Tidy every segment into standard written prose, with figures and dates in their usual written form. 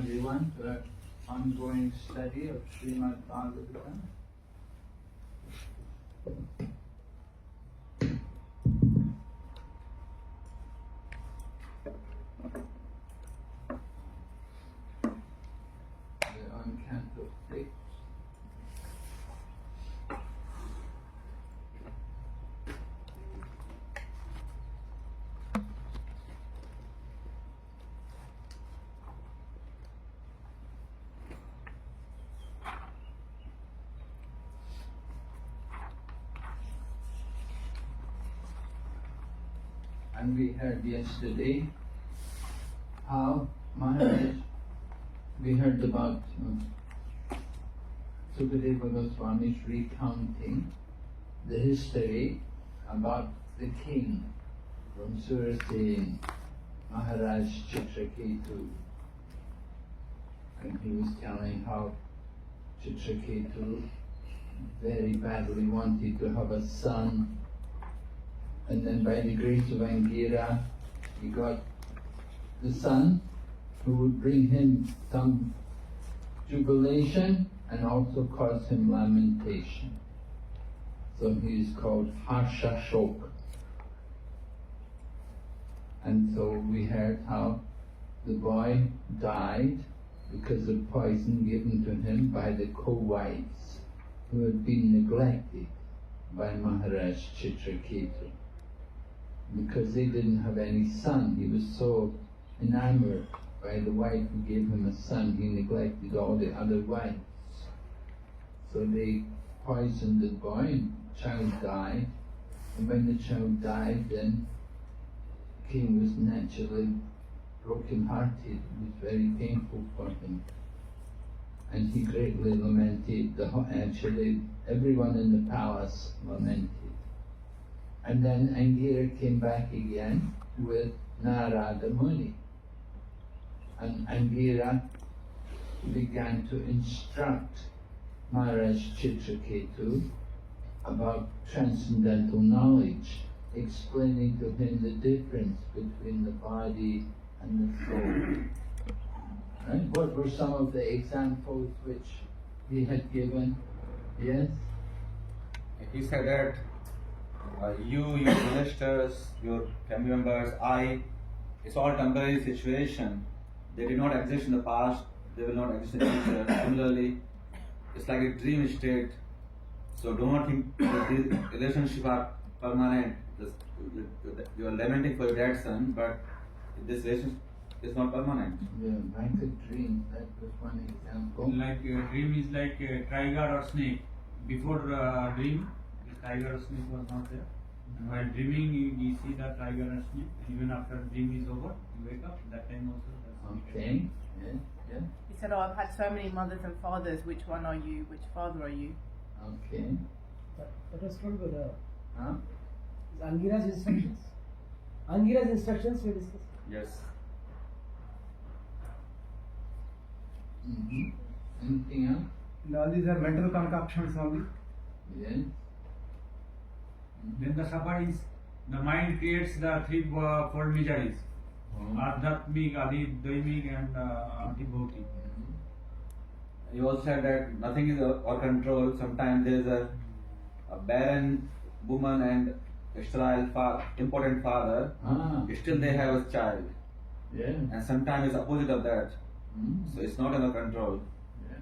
everyone to our ongoing study of Srimad Bhagavatam. We're on Canto 6. And we heard yesterday how Maharaj, we heard about Sukadeva Goswami's recounting the history about the king from Surasena, Maharaj Chitraketu. And he was telling how Chitraketu very badly wanted to have a son. And then by the grace of Angira, he got the son who would bring him some jubilation and also cause him lamentation. So he is called Harsha Shok. And so we heard how the boy died because of poison given to him by the co-wives who had been neglected by Maharaj Chitraketu. Because they didn't have any son, he was so enamored by the wife who gave him a son, he neglected all the other wives. So they poisoned the boy and the child died. And when the child died, then the king was naturally broken-hearted. It was very painful for him. And he greatly lamented. Actually, everyone in the palace lamented. And then Angira came back again with Narada Muni. And Angira began to instruct Maharaj Chitraketu about transcendental knowledge, explaining to him the difference between the body and the soul. Right? What were some of the examples which he had given? Yes? He said that you, your ministers, your family members, it's all temporary situation. They did not exist in the past, they will not exist in the future. Similarly, it's like a dream state. So do not think that these relationships are permanent. You are lamenting for your dead son, but this relationship is not permanent. Yeah, like a dream, that was one example. Like a dream is like a tiger or snake. Before dream, the tiger or snake was not there. And while dreaming, you see the tiger or snake. Even after dream is over, you wake up. That time also. Okay. Yeah. Yeah. He said, "Oh, I've had so many mothers and fathers. Which one are you? Which father are you?" Okay. That was told by the Huh? Angira's instructions. Angira's instructions were discussed. Yes. Mm-hmm. Anything else? And all these are mental concoctions only. Yes. Then the safari is the mind creates the four miseries: Adhyatmik, Adi, Daimik, and Antibhautik. You also said that nothing is our control. Sometimes there is a barren woman and a sterile important father. Still they have a child. Yeah. And sometimes it's opposite of that. Mm. So it's not under control. Yeah.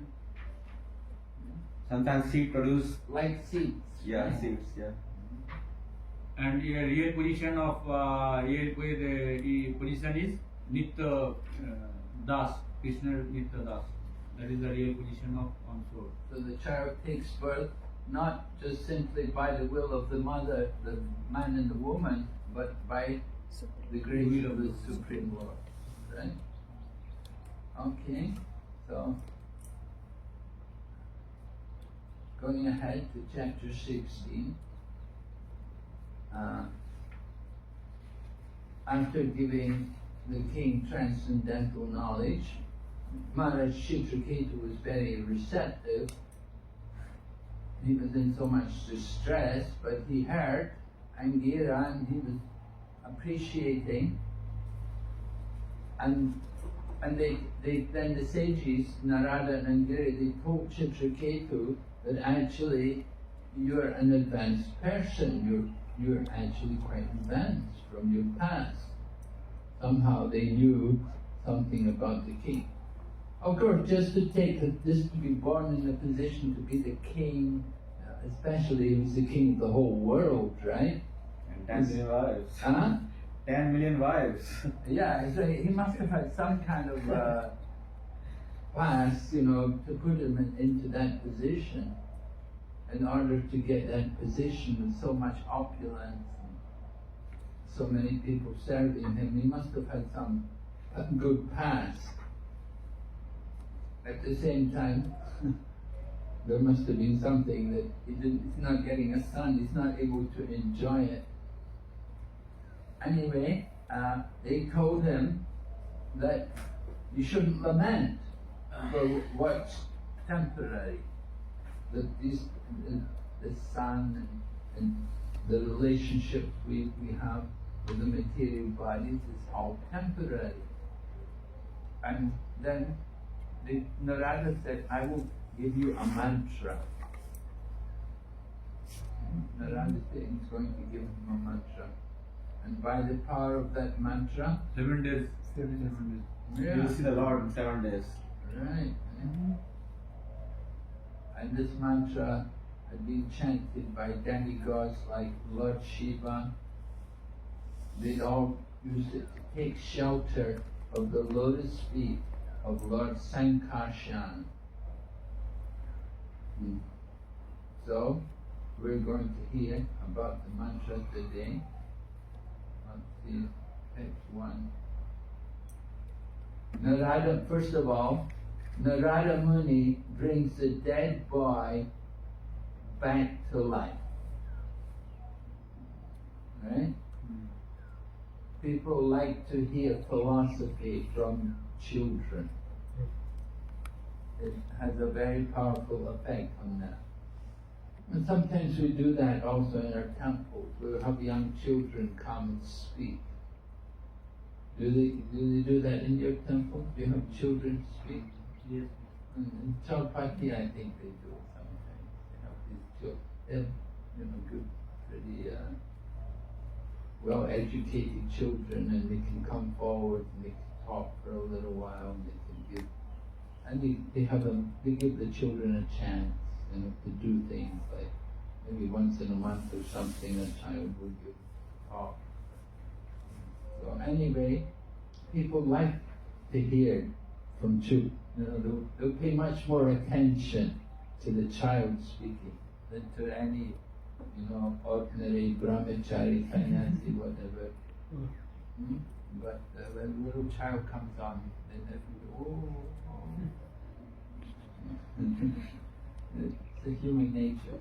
Sometimes seed produce. Like seeds. Yeah, right? seeds. Yeah. And a real position of the position is Nitya Das, Krishna Nitya Das. That is the real position of on soul. So the child takes birth not just simply by the will of the mother, the man and the woman, but by the grace of the Supreme Lord. Right? Okay, so going ahead to chapter 16. After giving the king transcendental knowledge, Maharaj Chitraketu was very receptive. He was in so much distress, but he heard Angira and he was appreciating. And And then the sages, Narada and Angiri, they told Chitraketu that actually you're an advanced person, you're actually quite advanced from your past. Somehow they knew something about the king. Of course, just to be born in a position to be the king, especially he was the king of the whole world, right? And 10 million wives. Huh? 10 million wives. Yeah, so he must have had some kind of past, to put him into that position. In order to get that position with so much opulence and so many people serving him, he must have had some good past. At the same time, there must have been something that he's not getting a son, he's not able to enjoy it. Anyway, they told him that you shouldn't lament for what's temporary. That the son and the relationships we have with the material bodies is all temporary. And then Narada said, I will give you a mantra. Narada said he's going to give him a mantra. And by the power of that mantra, 7 days. yeah, You will see the Lord in 7 days. right. And this mantra had been chanted by demigods like Lord Shiva. They'd all used it to take shelter of the lotus feet of Lord Sankarshan. So, we're going to hear about the mantra today. Let's see, text 1. Narada, first of all, Narada Muni brings the dead boy back to life. Right? People like to hear philosophy from children. It has a very powerful effect on them. And sometimes we do that also in our temples. We have young children come and speak. Do they do that in your temple? Do you have children speak? Yes. In Chaupati, I think they do sometimes. They have these children, good, pretty well-educated children, and they can come forward and they can talk for a little while, and they can give, and they give the children a chance, to do things like maybe once in a month or something. A child will give talk. So anyway, people like to hear from children. They'll pay much more attention to the child speaking than to any, ordinary brahmachari, sannyasi, whatever. But when a little child comes on, then everybody, it's the human nature.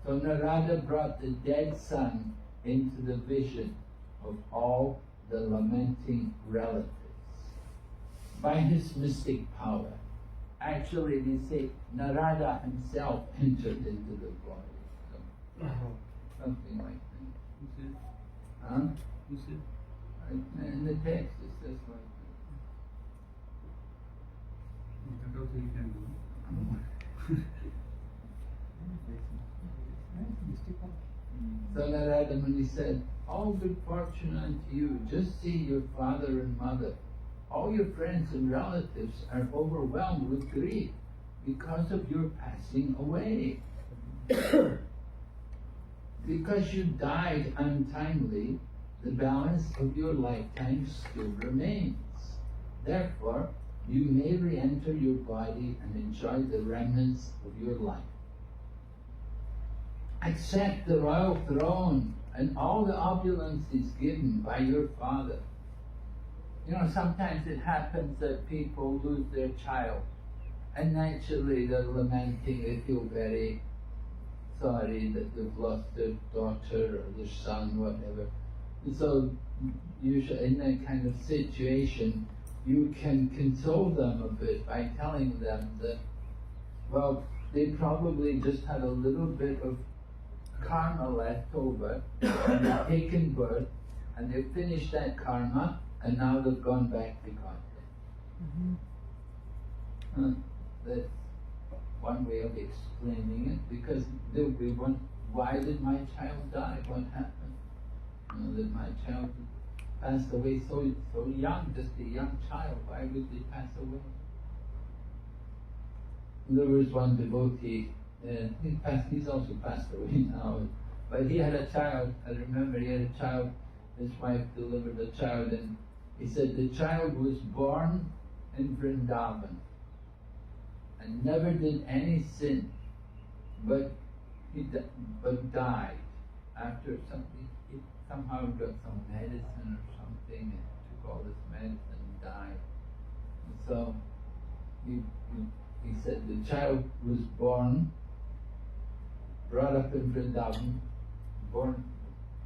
So Narada brought the dead son into the vision of all the lamenting relatives by his mystic power. Actually, they say Narada himself entered into the body. So, something like that. Who said? Huh? Who said? In the text it says like That also you can do. So Narada Muni said, all good fortune unto you, just see your father and mother. All your friends and relatives are overwhelmed with grief because of your passing away. Because you died untimely, the balance of your lifetime still remains. Therefore, you may re-enter your body and enjoy the remnants of your life. Accept the royal throne and all the opulences given by your father. Sometimes it happens that people lose their child, and naturally they're lamenting, they feel very sorry that they've lost their daughter or their son, whatever. And so usually in that kind of situation, you can console them a bit by telling them that, well, they probably just had a little bit of karma left over, and they've taken birth, and they've finished that karma, and now they've gone back to God. That's one way of explaining it, because there will be one, why did my child die? What happened? That my child passed away so young, just a young child. Why would they pass away? There was one devotee, he's also passed away now, but he had a child. I remember he had a child, his wife delivered a child, and he said the child was born in Vrindavan and never did any sin, but died after something. He somehow got some medicine or something and took all this medicine and died. And so he said the child was born, brought up in Vrindavan, born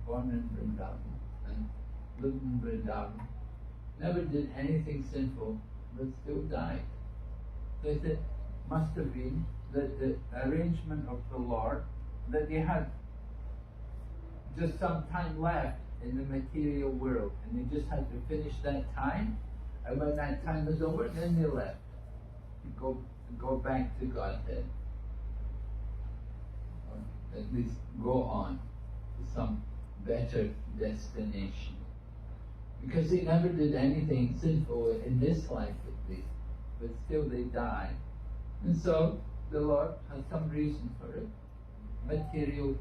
in Vrindavan and lived in Vrindavan, never did anything sinful, but still died. So he said, must have been that the arrangement of the Lord, that they had just some time left in the material world, and they just had to finish that time, and when that time was over, then they left. Go back to Godhead. Or at least go on to some better destination. Because they never did anything sinful in this life at least, but still they died. And so the Lord has some reason for it. Material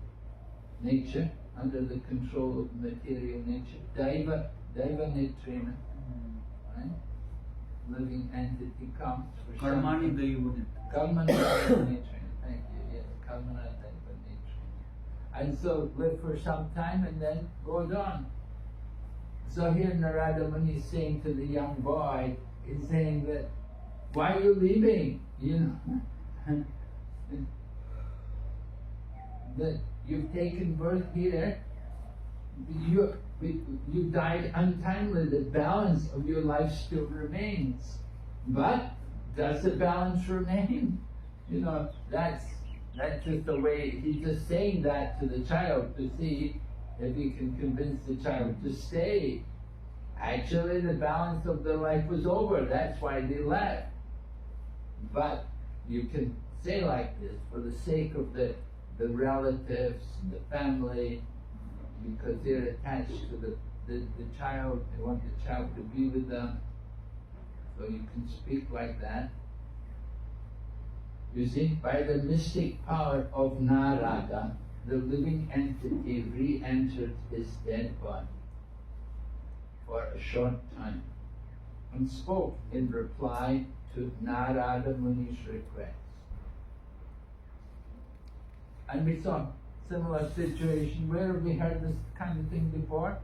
nature, under the control of material nature. Daiva Nitrena, right? Living entity comes for Karmani something. Daiva. Karmana Daiva Nitrena, thank you, yes, Karmana Daiva Nitrena. And so live for some time and then goes on. So here Narada Muni is saying to the young boy, he's saying that, why are you leaving? You know, that you've taken birth here, you died untimely, the balance of your life still remains. But does the balance remain? You know, that's just the way, he's just saying that to the child to see if he can convince the child to stay. Actually, the balance of their life was over, that's why they left. But you can say like this, for the sake of the relatives, the family, because they're attached to the child, they want the child to be with them. So you can speak like that. You see, by the mystic power of Narada, the living entity re-entered his dead body for a short time and spoke in reply to Narada Muni's request. And we saw similar situation. Where have we heard this kind of thing before?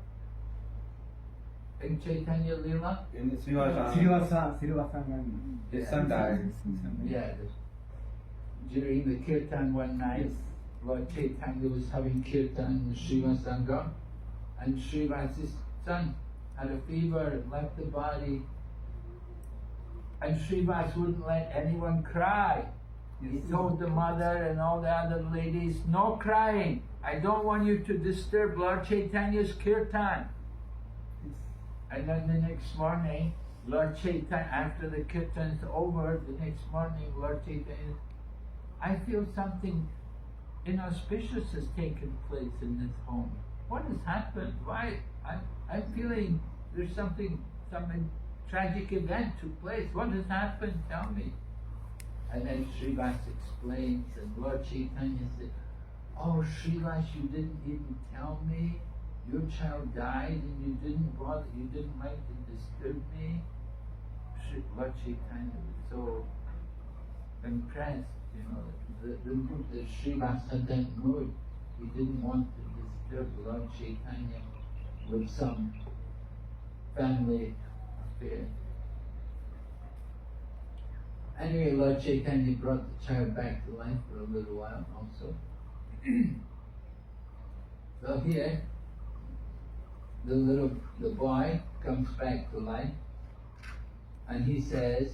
In Chaitanya Lila? In Srivasa, Srivasa, his son died. Yeah. During the kirtan one night, Lord Chaitanya was having kirtan in the Srivasangam, and Srivasa's son had a fever and left the body. And Srivas wouldn't let anyone cry. He told the mother and all the other ladies, no crying. I don't want you to disturb Lord Chaitanya's kirtan. And then the next morning, Lord Chaitanya, after the kirtan's over, the next morning, Lord Chaitanya, I feel something inauspicious has taken place in this home. What has happened? Why? I'm feeling there's some tragic event took place. What has happened? Tell me. And then Srivas explains, and Lord Chaitanya said, oh Srivas, you didn't even tell me. Your child died and you didn't bother, you didn't like to disturb me. Lord Chaitanya was so impressed, you know, the mood that Srivas had that mood. He didn't want to disturb Lord Chaitanya with some family affair. Anyway, Lord Chaitanya brought the child back to life for a little while also. So here, the boy comes back to life, and he says,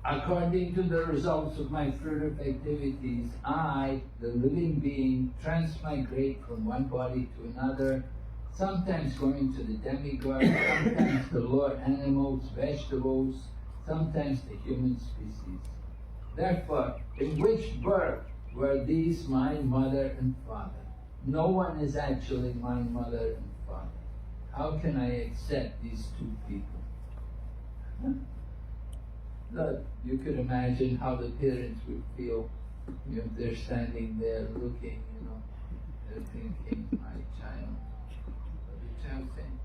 according to the results of my fruitive activities, I, the living being, transmigrate from one body to another, sometimes going to the demigods, sometimes the lower animals, vegetables, sometimes the human species. Therefore, in which birth were these my mother and father? No one is actually my mother and father. How can I accept these two people? Look, you could imagine how the parents would feel if they're standing there looking, they're thinking, my child. But the child saying,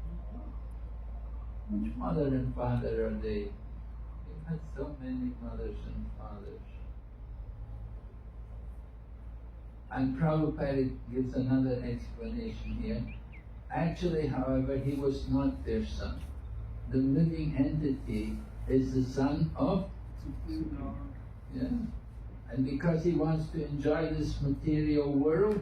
which mother and father are they? You've had so many mothers and fathers. And Prabhupada gives another explanation here. Actually, however, he was not their son. The living entity is the son of yeah. And because he wants to enjoy this material world,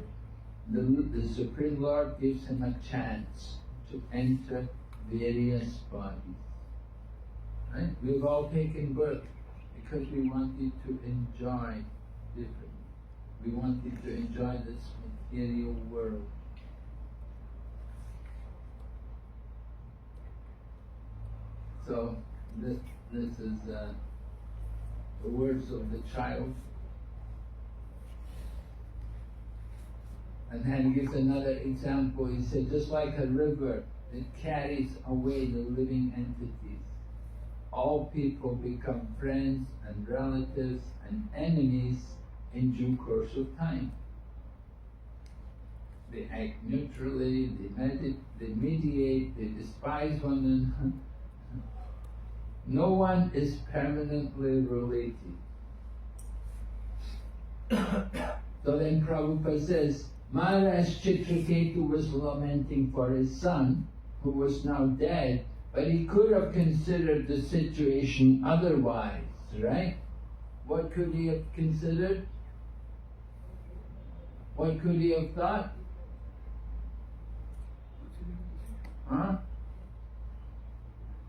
the Supreme Lord gives him a chance to enter various bodies. Right? We've all taken birth because we wanted to enjoy different. We wanted to enjoy this material world. So this is the words of the child. And then he gives another example. He said, just like a river that carries away the living entities, all people become friends and relatives and enemies in due course of time. They act neutrally, they mediate, they despise one another. No one is permanently related. So then Prabhupada says, Maharaj Chitraketu was lamenting for his son, who was now dead, but he could have considered the situation otherwise, right? What could he have considered? What could he have thought? Huh?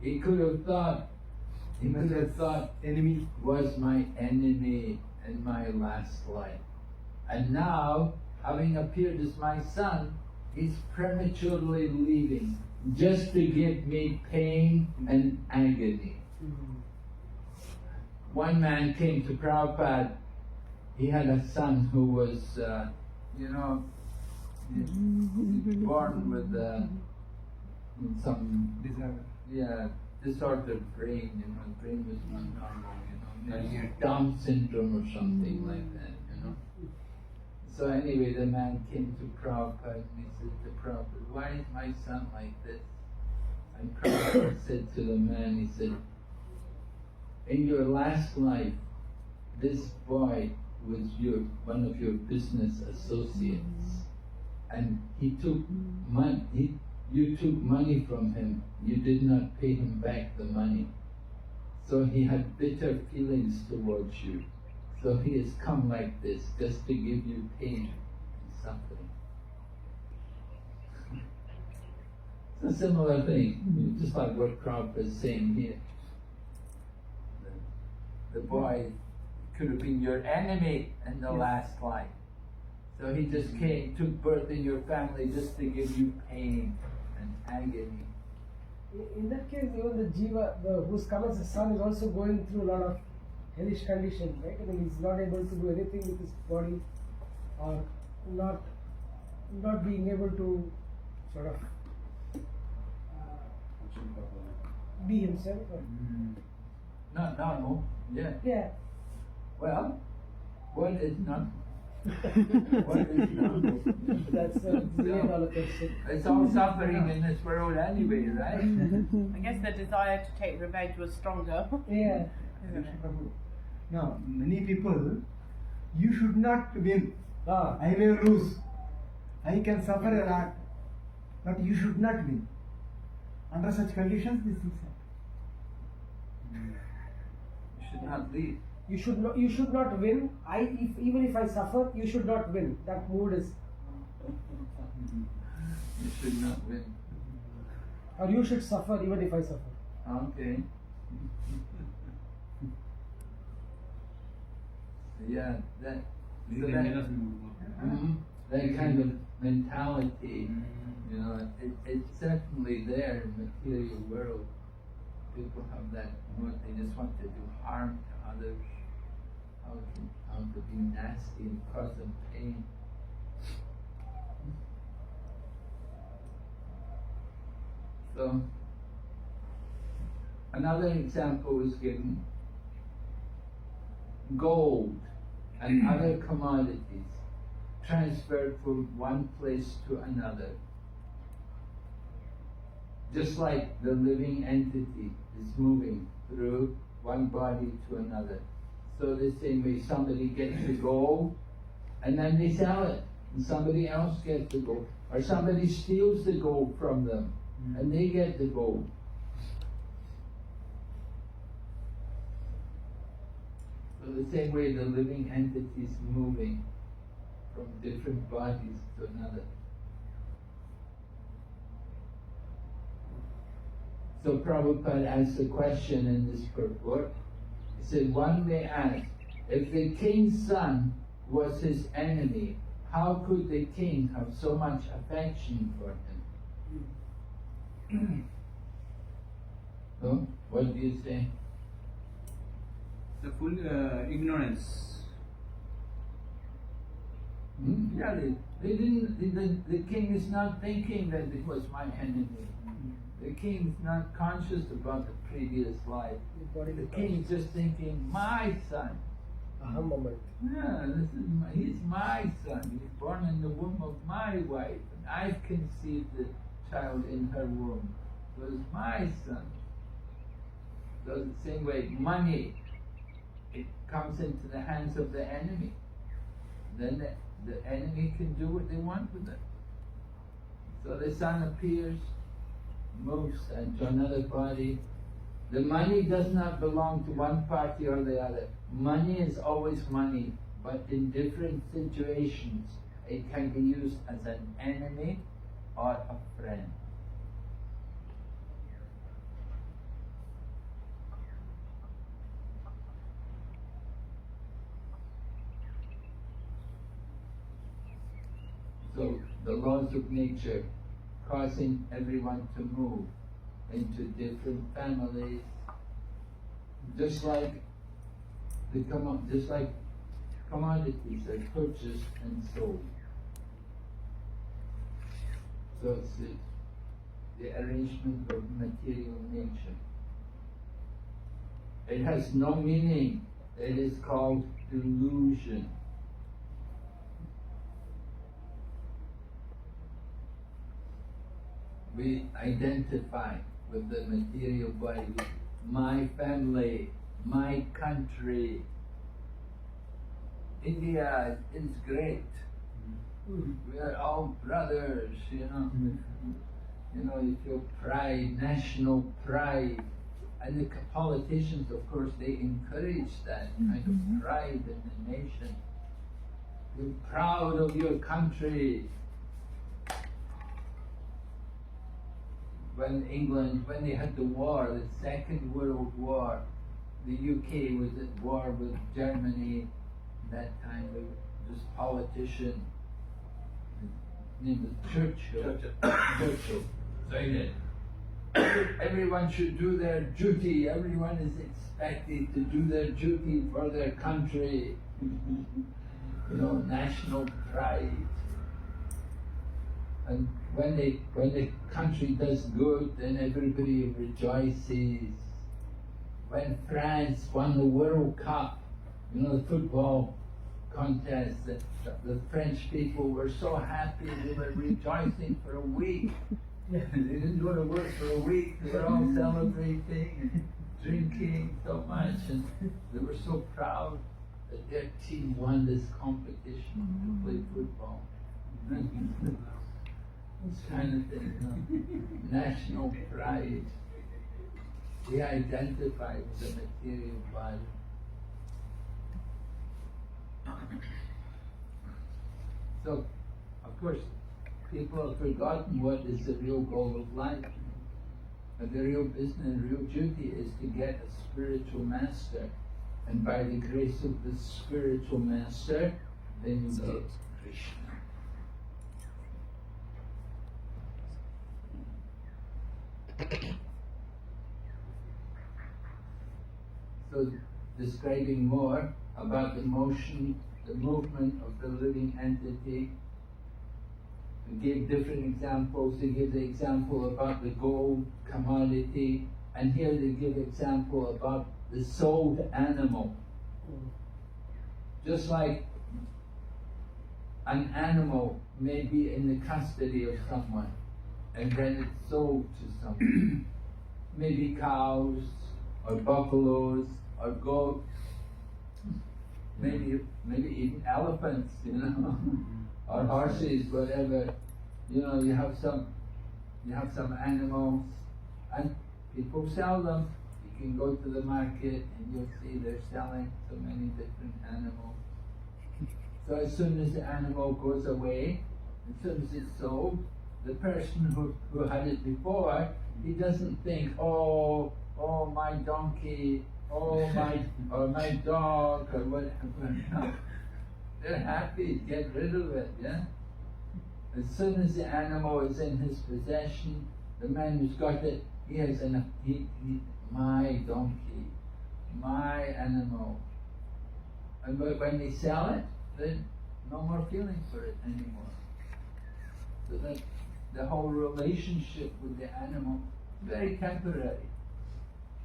He could have thought, enemy was my enemy in my last life. And now, having appeared as my son, he's prematurely leaving, just to give me pain and agony. One man came to Prabhupada. He had a son who was, born with some disordered brain. Brain was not normal. Maybe Down syndrome or something like that. So anyway, the man came to Prabhupada and he said to Prabhupada, why is my son like this? And Prabhupada said to the man, he said, in your last life, this boy was one of your business associates, and he took money. You took money from him. You did not pay him back the money. So he had bitter feelings towards you. So he has come like this, just to give you pain and suffering. It's a similar thing, just like what Prabhupada is saying here. The boy could have been your enemy in the last life. So he just took birth in your family just to give you pain and agony. In that case, even the jiva, who's come as a son, is also going through a lot of hellish conditions, right? I mean, he's not able to do anything with his body, or not being able to sort of be himself. Or Not normal, yeah. yeah. Well, what is normal? What is normal? That's a $1 question. It's all suffering in this world anyway, right? I guess the desire to take revenge was stronger. Yeah. Isn't it? Now, many people, you should not win. Ah. I may lose. I can suffer a lot, but you should not win. Under such conditions, this is You should not leave. You should not win. Even if I suffer, you should not win. That mood is, You should not win. or you should suffer even if I suffer. Okay. Yeah, that kind of mentality You know, it's certainly there in the material world. People have that mood, they just want to do harm to others, how to be nasty and cause them pain. So, another example is given. Gold and other commodities transferred from one place to another. Just like the living entity is moving through one body to another. So the same way somebody gets the gold and then they sell it and somebody else gets the gold. Or somebody steals the gold from them and they get the gold. So the same way the living entity is moving from different bodies to another. So Prabhupada asked a question in this purport. He said, one may ask, if the king's son was his enemy, how could the king have so much affection for him? So, what do you say? The full ignorance. Yeah, they didn't. The king is not thinking that it was my enemy. The king is not conscious about the previous life. The king is just thinking, my son. Aham moment. Yeah, he's my son. He's born in the womb of my wife, and I've conceived the child in her womb. So it's my son. So the same way, money, it comes into the hands of the enemy. Then the enemy can do what they want with it. So the son appears, moves into another body. The money does not belong to one party or the other. Money is always money, but in different situations it can be used as an enemy or a friend. So the laws of nature causing everyone to move into different families, just like commodities are purchased and sold. So it's the arrangement of material nature. It has no meaning. It is called delusion. We identify with the material body, my family, my country. India is great. We are all brothers, you know. You feel pride, national pride. And the politicians, of course, they encourage that kind of pride in the nation. You're proud of your country. When they had the war, the Second World War, the UK was at war with Germany. That time, this politician, his name was Churchill. So everyone should do their duty. Everyone is expected to do their duty for their country. National pride. And when the country does good, then everybody rejoices. When France won the World Cup, the football contest, the French people were so happy, they were rejoicing for a week. They didn't go to work for a week, they were all celebrating and drinking so much, and they were so proud that their team won this competition to play football. This kind of thing, national pride. We identify with the material body. So, of course, people have forgotten what is the real goal of life. And the real business, real duty is to get a spiritual master. And by the grace of the spiritual master, then you get Krishna. So, describing more about the motion, the movement of the living entity. We gave different examples. They give the example about the gold commodity, and here they give example about the sold animal. Just like an animal may be in the custody of someone, and then it's sold to someone. Maybe cows, or buffaloes, or goats, maybe even elephants, or horses, whatever. You have some animals, and people sell them. You can go to the market and you'll see they're selling so many different animals. So as soon as the animal goes away, as soon as it's sold, the person who had it before, he doesn't think, oh my donkey, or my dog, or whatever. They're happy, get rid of it, yeah? As soon as the animal is in his possession, the man who's got it, he has my donkey, my animal. And when they sell it, then no more feeling for it anymore. So that the whole relationship with the animal is very temporary.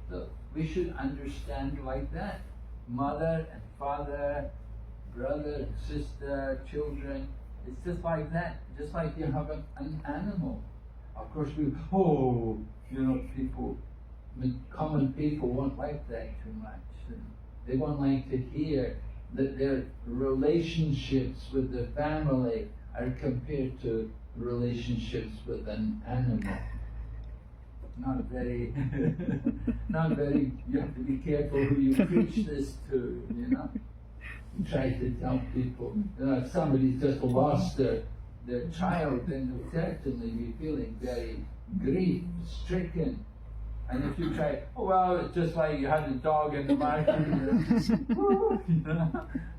So we should understand like that. Mother and father, brother and sister, children, it's just like that. Just like you have an animal. Of course people, common people won't like that too much. They won't like to hear that their relationships with the family are compared to relationships with an animal. Not very, you have to be careful who you preach this to, You try to tell people, if somebody's just lost their child, then they'll certainly be feeling very grief-stricken. And if you try, it's just like you had a dog in the market,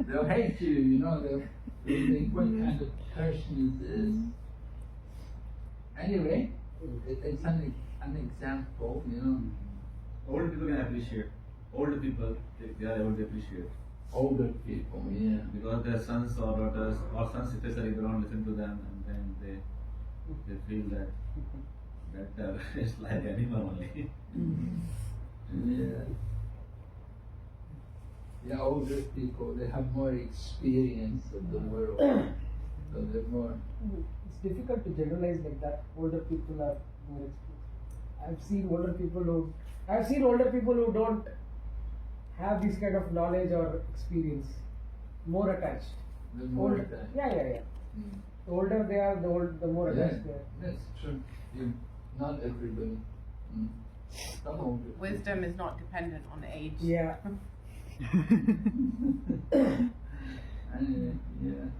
they'll hate you, they'll think, what kind of person is this? Anyway, it's an example, Older people can appreciate. Older people, they are able to appreciate. Older people, yeah. Because their sons or daughters, or sons especially, they don't listen to them, and then they feel that it's like animal only. Yeah, older people, they have more experience of the world. So they're more... It's difficult to generalize like that. Older people are more experienced. I've seen older people who don't have this kind of knowledge or experience, more attached. They're more attached. Yeah. The older they are, the more attached they are. That's true. Not everybody. Some older people. Wisdom is not dependent on age. Yeah. Anyway, yeah.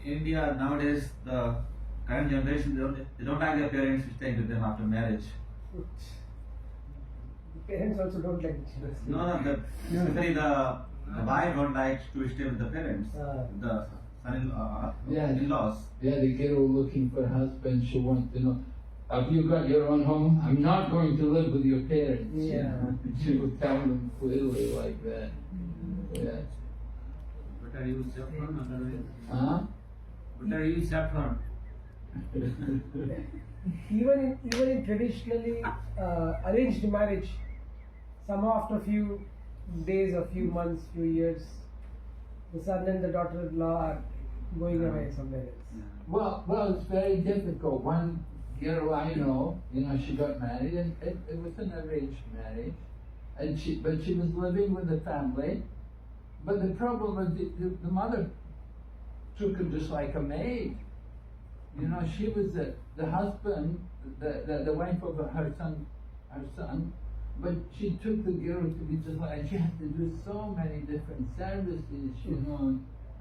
In India nowadays, the current generation, they don't like their parents staying with them after marriage. The parents also don't like children. Especially the wife don't like to stay with the parents, the in-laws. Yeah, the girl looking for a husband, she wants to know, have you got your own home? I'm not going to live with your parents. Yeah. She will tell them clearly like that. Yeah. Better use saffron, otherwise. Huh? Better use saffron. Even in traditionally arranged marriage, somehow after a few days, a few months, few years, the son and the daughter-in-law are going away somewhere else. Well, it's very difficult. One girl I know, she got married, and it was an arranged marriage, but she was living with the family. But the problem was the mother took her just like a maid. She was the husband, the wife of her son, but she took the girl to be just like, and she had to do so many different services,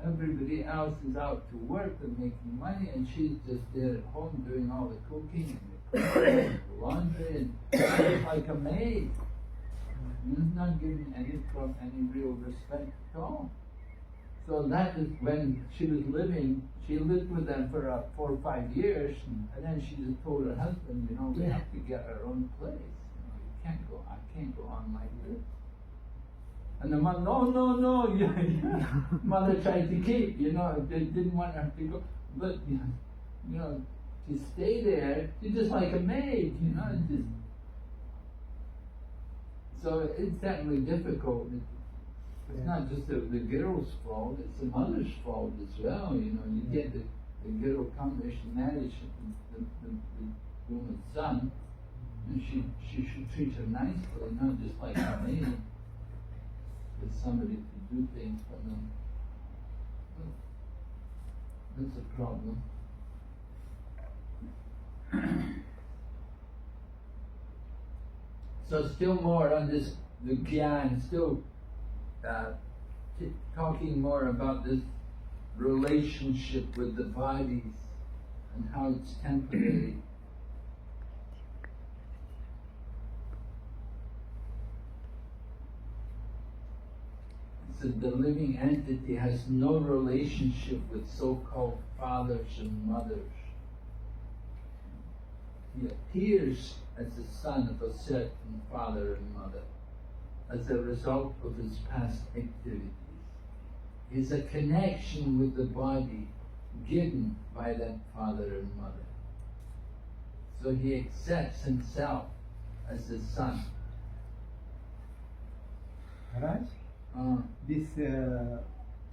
Everybody else is out to work and making money, and she's just there at home doing all the cooking and the laundry, and just like a maid. Not giving any real respect at all. So that is when she was living, she lived with them for 4 or 5 years, and then she just told her husband, you know, we have to get our own place. You know, you can't go, I can't go on like this. And the mother, no, yeah. Mother tried to keep, you know, they didn't want her to go, but you know, to stay there, you're just like a maid, you know, it's just. So it's certainly difficult. It's not just the girl's fault, it's the mother's fault as well, you know. You get the girl come there, she marries the woman's son, and she should treat her nicely, not just like a maid. With somebody to do things for them. That's a problem. So still more on this, the Gyan, still talking more about this relationship with the bodies and how it's temporary. So the living entity has no relationship with so-called fathers and mothers. He appears as the son of a certain father and mother as a result of his past activities. He is a connection with the body given by that father and mother. So he accepts himself as the son. Maharaj, this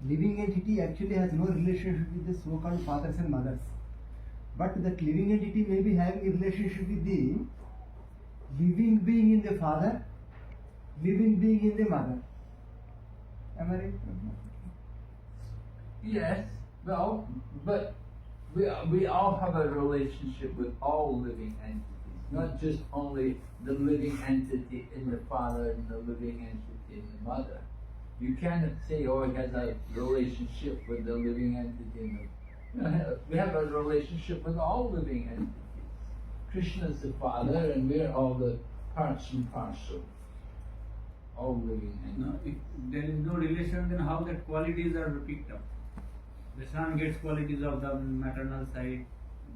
living entity actually has no relationship with the so-called fathers and mothers. But that living entity may be having a relationship with the living being in the father, living being in the mother. Am I right? Yes, well, but we all have a relationship with all living entities, not just only the living entity in the father and the living entity in the mother. You cannot say, oh, it has a relationship with the living entity in the... We have a relationship with all living entities. Krishna is the father and we're all the parts and parcels. All living entities. No, if there is no relation, then how that qualities are picked up? The son gets qualities of the maternal side,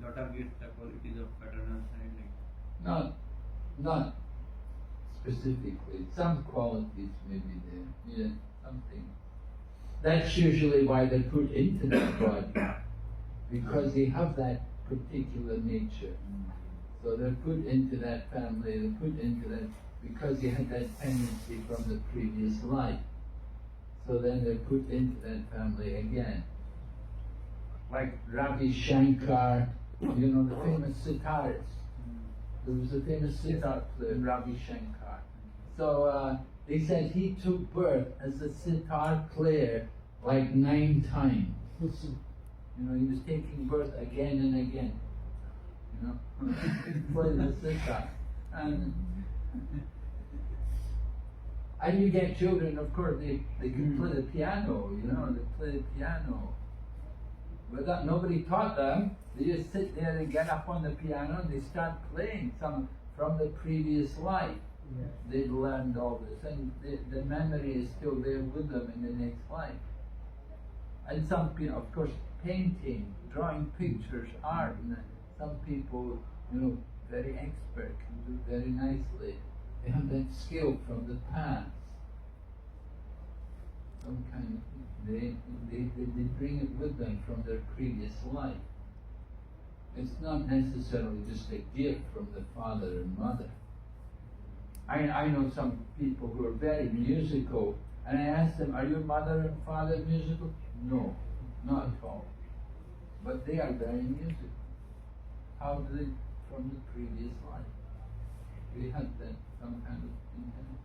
daughter gets the qualities of paternal side. Not specifically. Some qualities may be there. Yeah, something. That's usually why they're put into that body. Because they have that particular nature. So they're put into that family, they're put into that because they had that tendency from the previous life. So then they're put into that family again. Like Ravi Shankar, you know, the famous sitarist. There was a famous sitar player, Ravi Shankar. So they said he took birth as a sitar player like 9 times. You know, he was taking birth again and again. You know, playing the sitar. And you get children, of course, they can play the piano, you know, they play the piano. But nobody taught them. They just sit there and get up on the piano and they start playing some from the previous life. Yeah. They've learned all this, and the memory is still there with them in the next life. And some people, of course, painting, drawing pictures, art, and some people, you know, very expert, can do very nicely. They have that skill from the past. Some kind of, they bring it with them from their previous life. It's not necessarily just a gift from the father and mother. I know some people who are very musical, and I ask them, are your mother and father musical? No, not at all. But they are very musical. How did they, from the previous life? We had that, some kind of intent.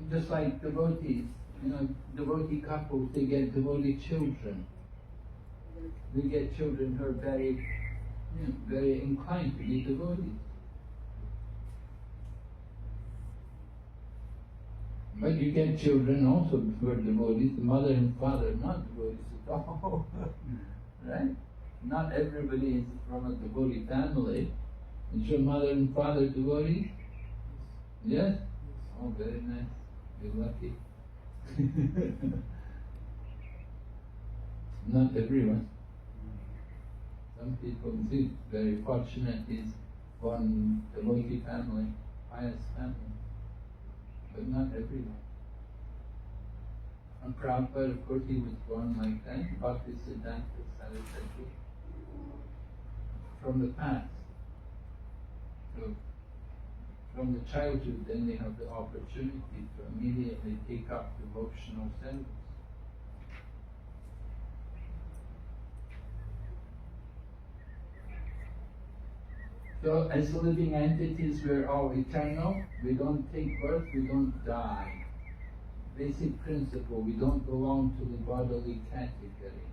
Just like devotees, you know, devotee couples, they get devotee children. They get children who are very, you know, very inclined to be devotees. But you get children also who are devotees, the mother and father are not devotees at all. Right? Not everybody is from a devotee family. Is your mother and father devotees? Yes? Oh, very nice. You're lucky. Not everyone. Some people see very fortunate is born devotee family, pious family, but not everyone. And Prabhupada, of course, he was born like that. Bhakti Siddhanta Saraswati from the past. So from the childhood, then they have the opportunity to immediately take up devotional service. So as living entities, we're all eternal. We don't take birth, we don't die. Basic principle, we don't belong to the bodily category.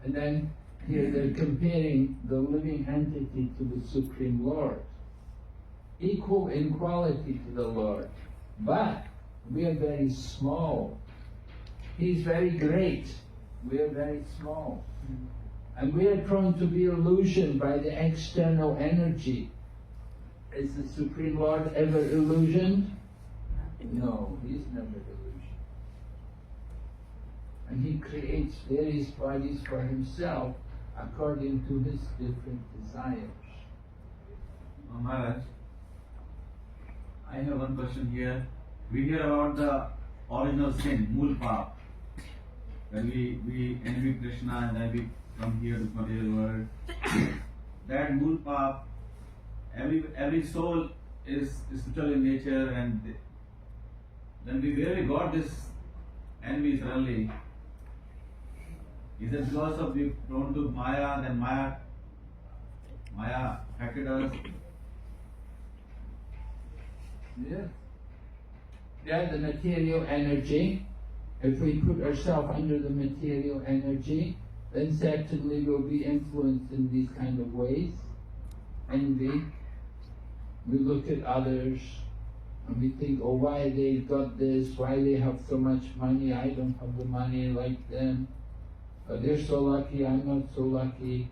And then here they're comparing the living entity to the Supreme Lord. Equal in quality to the Lord. But we are very small. He's very great. We are very small. And we are prone to be illusioned by the external energy. Is the Supreme Lord ever illusioned? No, he's never illusioned. And he creates various bodies for himself according to his different desires. Maharaj, I have one question here. We hear about the original sin, Mool Pap. When we envy Krishna and then we come here to material world. That Mool Pap, every soul is spiritual in nature, and then where we got this envy suddenly. Is it because of we prone to Maya, then Maya affected us? Yes. Yeah, the material energy. If we put ourselves under the material energy, then certainly we'll be influenced in these kind of ways. Envy. We look at others and we think, oh, why they got this, why they have so much money, I don't have the money like them. They're so lucky, I'm not so lucky.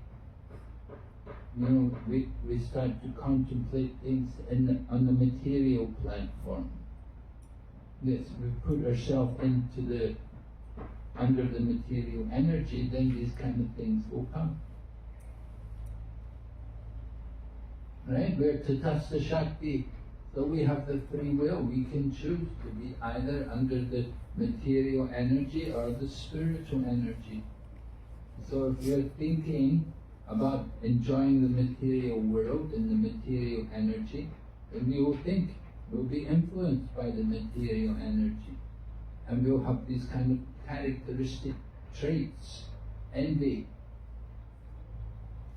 You know, we start to contemplate things on the material platform. Yes, we put ourselves under the material energy, then these kind of things will come. Right? We're Tatastha Shakti, so we have the free will. We can choose to be either under the material energy or the spiritual energy. So if we're thinking about enjoying the material world and the material energy, then we will think, we'll be influenced by the material energy. And we'll have these kind of characteristic traits. Envy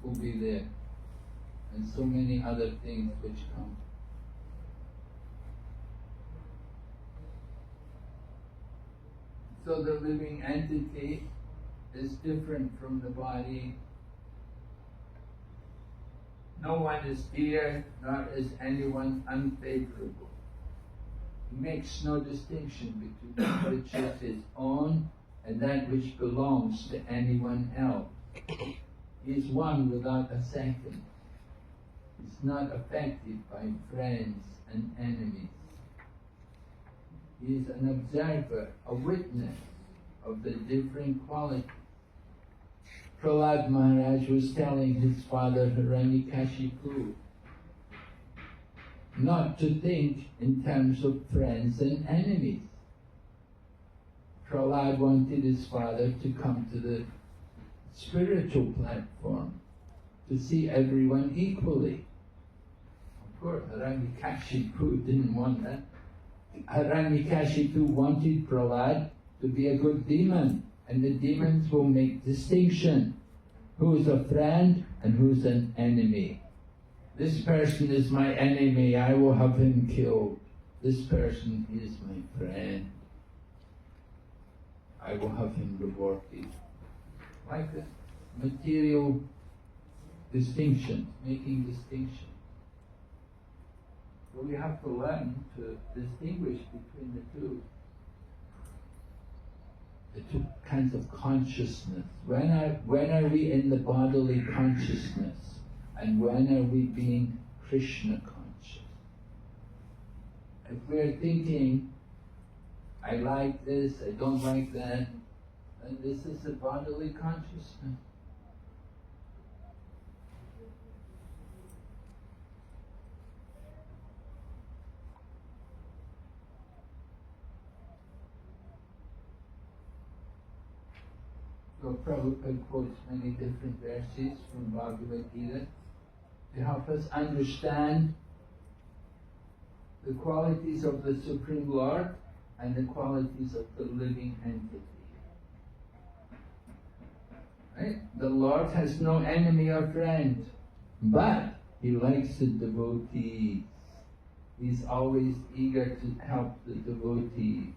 will be there. And so many other things which come. So the living entity is different from the body. No one is dear, nor is anyone unfavorable. He makes no distinction between that which is his own and that which belongs to anyone else. He is one without a second. He's not affected by friends and enemies. He is an observer, a witness of the different qualities. Prahlad Maharaj was telling his father Hiranyakashipu not to think in terms of friends and enemies. Prahlad wanted his father to come to the spiritual platform, to see everyone equally. Of course, Hiranyakashipu didn't want that. Hiranyakashipu wanted Prahlad to be a good demon, and the demons will make distinction. Who is a friend and who's an enemy. This person is my enemy, I will have him killed. This person is my friend, I will have him rewarded. Like that. Material distinction, making distinction. So we have to learn to distinguish between the two kinds of consciousness. When are we in the bodily consciousness? And when are we being Krishna conscious? If we're thinking, I like this, I don't like that, then this is a bodily consciousness. So Prabhupada quotes many different verses from Bhagavad Gita to help us understand the qualities of the Supreme Lord and the qualities of the living entity. Right? The Lord has no enemy or friend, but He likes the devotees. He's always eager to help the devotees.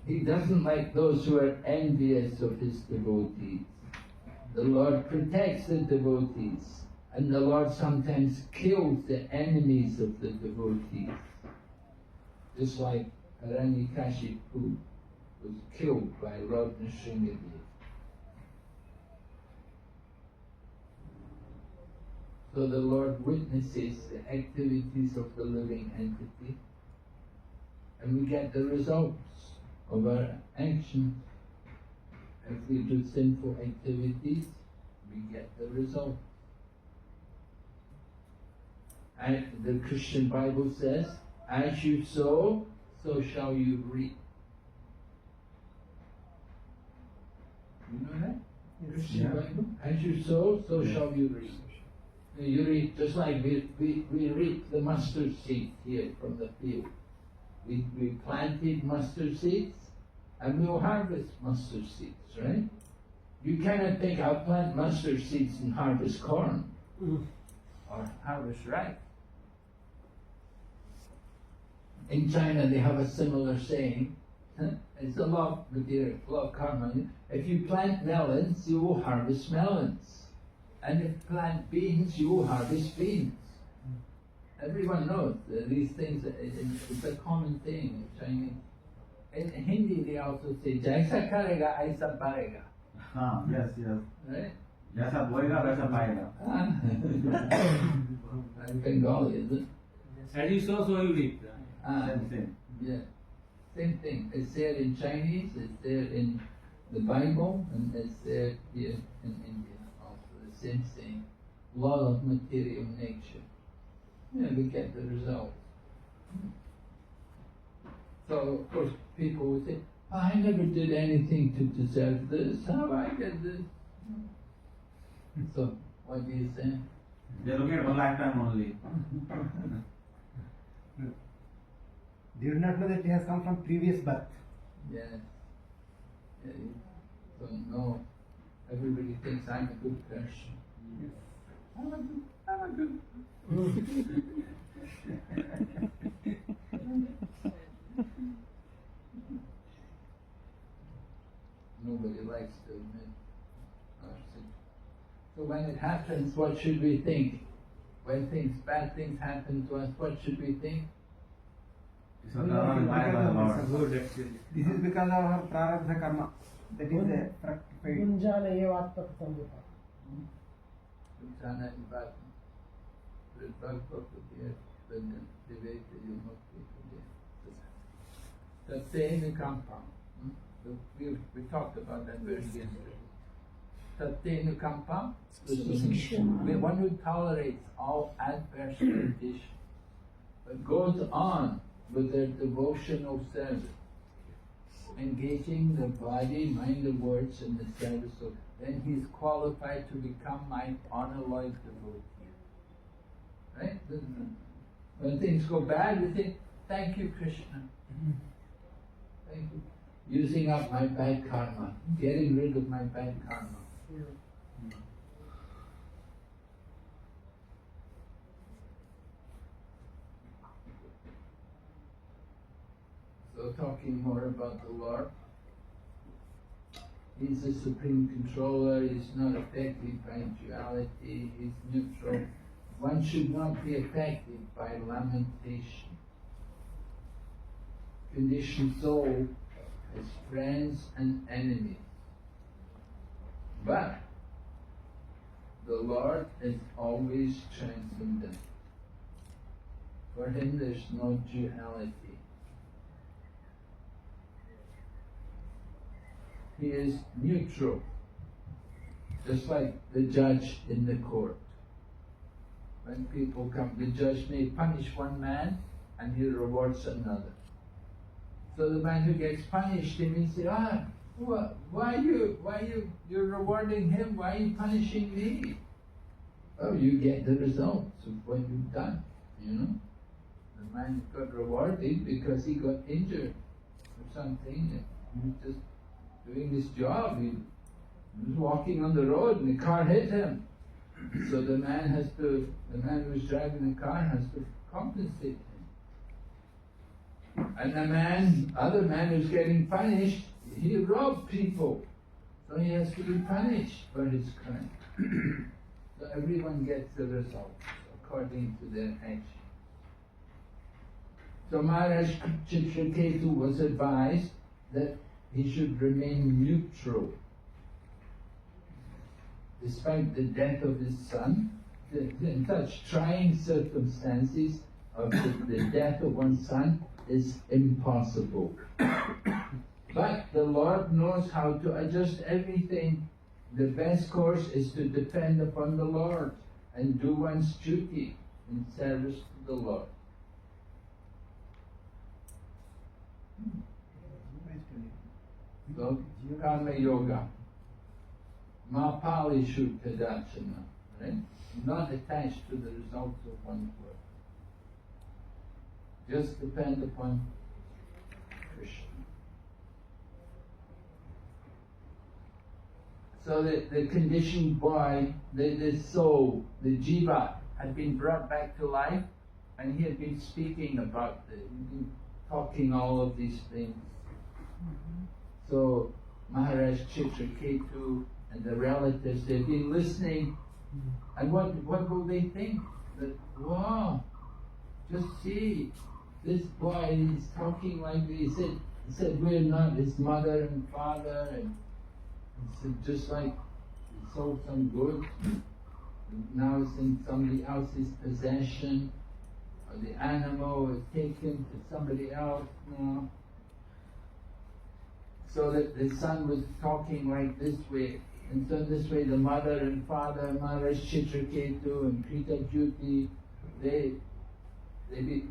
He doesn't like those who are envious of His devotees. The Lord protects the devotees, and the Lord sometimes kills the enemies of the devotees. Just like Hiranyakashipu was killed by Lord Nrsimhadev. So the Lord witnesses the activities of the living entity, and we get the results of our actions. If we do sinful activities, we get the result. And the Christian Bible says, as you sow, so shall you reap. You know that? Christian Bible? As you sow, so shall you reap. You reap just like we reap the mustard seed here from the field. We planted mustard seeds, and we'll harvest mustard seeds, right? You cannot think I'll plant mustard seeds and harvest corn or harvest rice. In China, they have a similar saying. It's a law of karma. If you plant melons, you will harvest melons. And if you plant beans, you will harvest beans. Everyone knows these things. It's a common thing in Chinese. In Hindi, they also say, "Jaisa karega, aisa parega." Yes, yes. Right? Jaisa boega, waisa paega. And Bengali, is it? As you sow, so you reap. Same. Yeah. Same thing. It's there in Chinese, it's there in the Bible, and it's there here in India also. The same thing. Law of material nature. Yeah, we get the result. So, of course, people would say, I never did anything to deserve this. How I get this? So, what do you say? They're looking at one lifetime only. They do not know that it has come from previous birth. Yes. Yeah, you don't know. Everybody thinks I'm a good person. Yes. I'm a good. Nobody likes to admit our sin. So when it happens, what should we think? When bad things happen to us, what should we think? It's a karma Lord. This is because of our prarabdha karma. That is the fructified. Gunjana evattak samvita. Jana ibat. Bhakti Viveka Yamukti. The same compound. We talked about that very yesterday. Tattenukampa, the one who tolerates all adverse conditions, but goes on with their devotional service, engaging the body, mind, and words in the service of, then he is qualified to become my unalloyed devotee. Right? When things go bad, we say, thank you, Krishna. Thank you. Using up my bad karma, getting rid of my bad karma. So talking more about the Lord, He's the supreme controller, He's not affected by duality, He's neutral. One should not be affected by lamentation. Conditioned soul has friends and enemies. But the Lord is always transcendent. For him there's no duality. He is neutral, just like the judge in the court. When people come, the judge may punish one man and he rewards another. So the man who gets punished, he may say, why you're rewarding him? Why are you punishing me? Oh, you get the results of what you've done, you know. The man got rewarded because he got injured or something. He was just doing his job. He was walking on the road and the car hit him. So the man who was driving the car has to compensate him. And other man who's getting punished, he robbed people. So he has to be punished for his crime. So everyone gets the results according to their action. So Maharaj Chitraketu was advised that he should remain neutral. Despite the death of his son, in such trying circumstances of the death of one's son is impossible. But the Lord knows how to adjust everything. The best course is to depend upon the Lord and do one's duty in service to the Lord. So, Karma Yoga. Mapali Shuddhadachana, right? Not attached to the results of one's work. Just depend upon Krishna. So the conditioned boy, the soul, the jiva, had been brought back to life, and he had been speaking about talking all of these things. So Maharaj Chitraketu and the relatives, they've been listening, and what will they think? That, wow, just see, this boy is talking like this. He said we're not his mother and father, and he said just like he sold some goods, now it's in somebody else's possession, or the animal is taken to somebody else now. So that the son was talking like this way, and so this way the mother and father, Maharaj Chitraketu and Krita Jyoti,